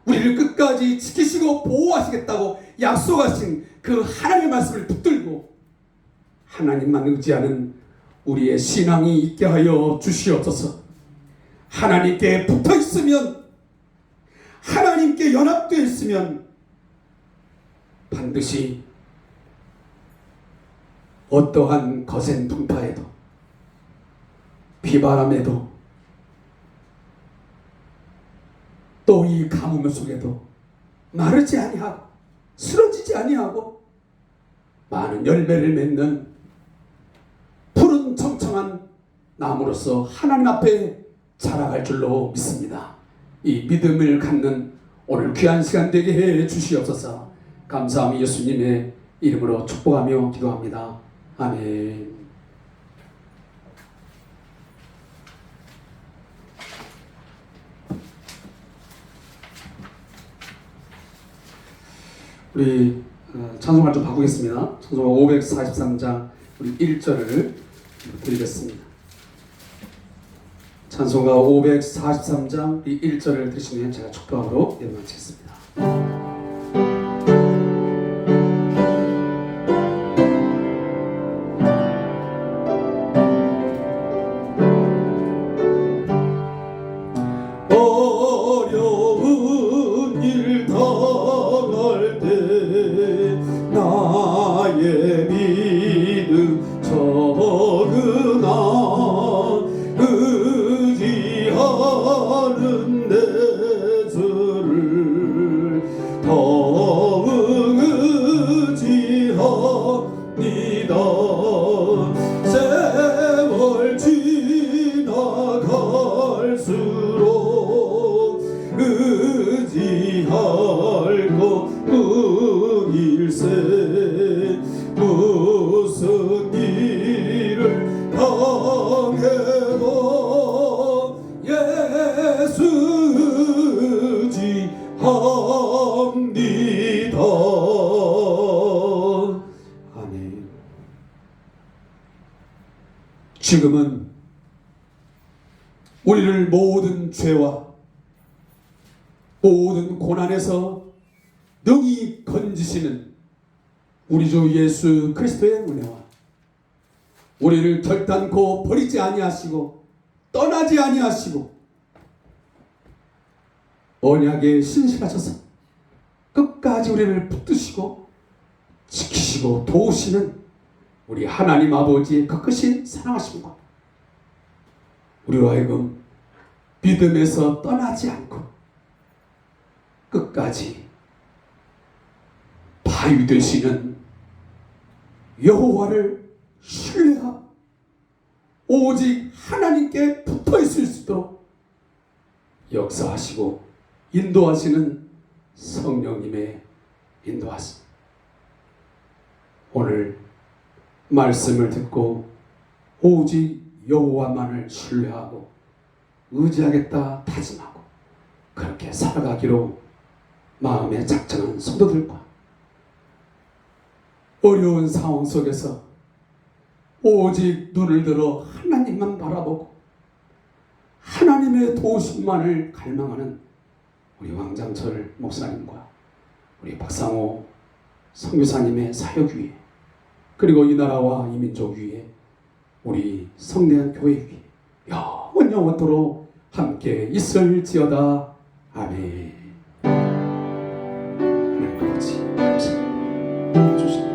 우리를 끝까지 지키시고 보호하시겠다고 약속하신 그 하나님의 말씀을 붙들고 하나님만 의지하는 우리의 신앙이 있게 하여 주시옵소서. 하나님께 붙어 있으면, 하나님께 연합되어 있으면 반드시 어떠한 거센 풍파에도 비바람에도 또 이 가뭄 속에도 마르지 아니하고 쓰러지지 아니하고 많은 열매를 맺는 푸른 청청한 나무로서 하나님 앞에 자라갈 줄로 믿습니다. 이 믿음을 갖는 오늘 귀한 시간 되게 해 주시옵소서. 감사함이 예수님의 이름으로 축복하며 기도합니다. 아멘. 우리 찬송가 좀 바꾸겠습니다. 찬송가 543장 우리 1절을 드리겠습니다. 찬송가 543장 이 1절을 드시면 제가 축도함으로 예배 마치겠습니다. 어려운 일 당할 때 나의 믿음 적으나 의지하는 내 주를 더욱 의지합니다. 세월 지나갈수록 의지할 것뿐일세. 무슨 일을 당해도 예수 의지합니다. 아멘. 지금은 우리를 모든 죄와 모든 고난에서 능히 건지시는 우리 주 예수 그리스도의 은혜와 우리를 결단코 버리지 아니하시고 떠나지 아니하시고 언약에 신실하셔서 끝까지 우리를 붙드시고 지키시고 도우시는 우리 하나님 아버지의 그 크신 사랑하심과 우리로 하여금 믿음에서 떠나지 않고 끝까지 파유되시는 여호와를 신뢰하고 오직 하나님께 붙어 있을 수 있도록 역사하시고 인도하시는 성령님의 인도하심. 오늘 말씀을 듣고 오직 여호와만을 신뢰하고 의지하겠다 다짐하고 그렇게 살아가기로 마음에 작정한 성도들과 어려운 상황 속에서 오직 눈을 들어 하나님만 바라보고 하나님의 도우심만을 갈망하는 우리 왕장철 목사님과 우리 박상호 선교사님의 사역 위에 그리고 이 나라와 이 민족 위에 우리 성대한 교회 위에 영원토록 함께 있을지어다. 아멘. 하나님 아버지 감사합니다. 주신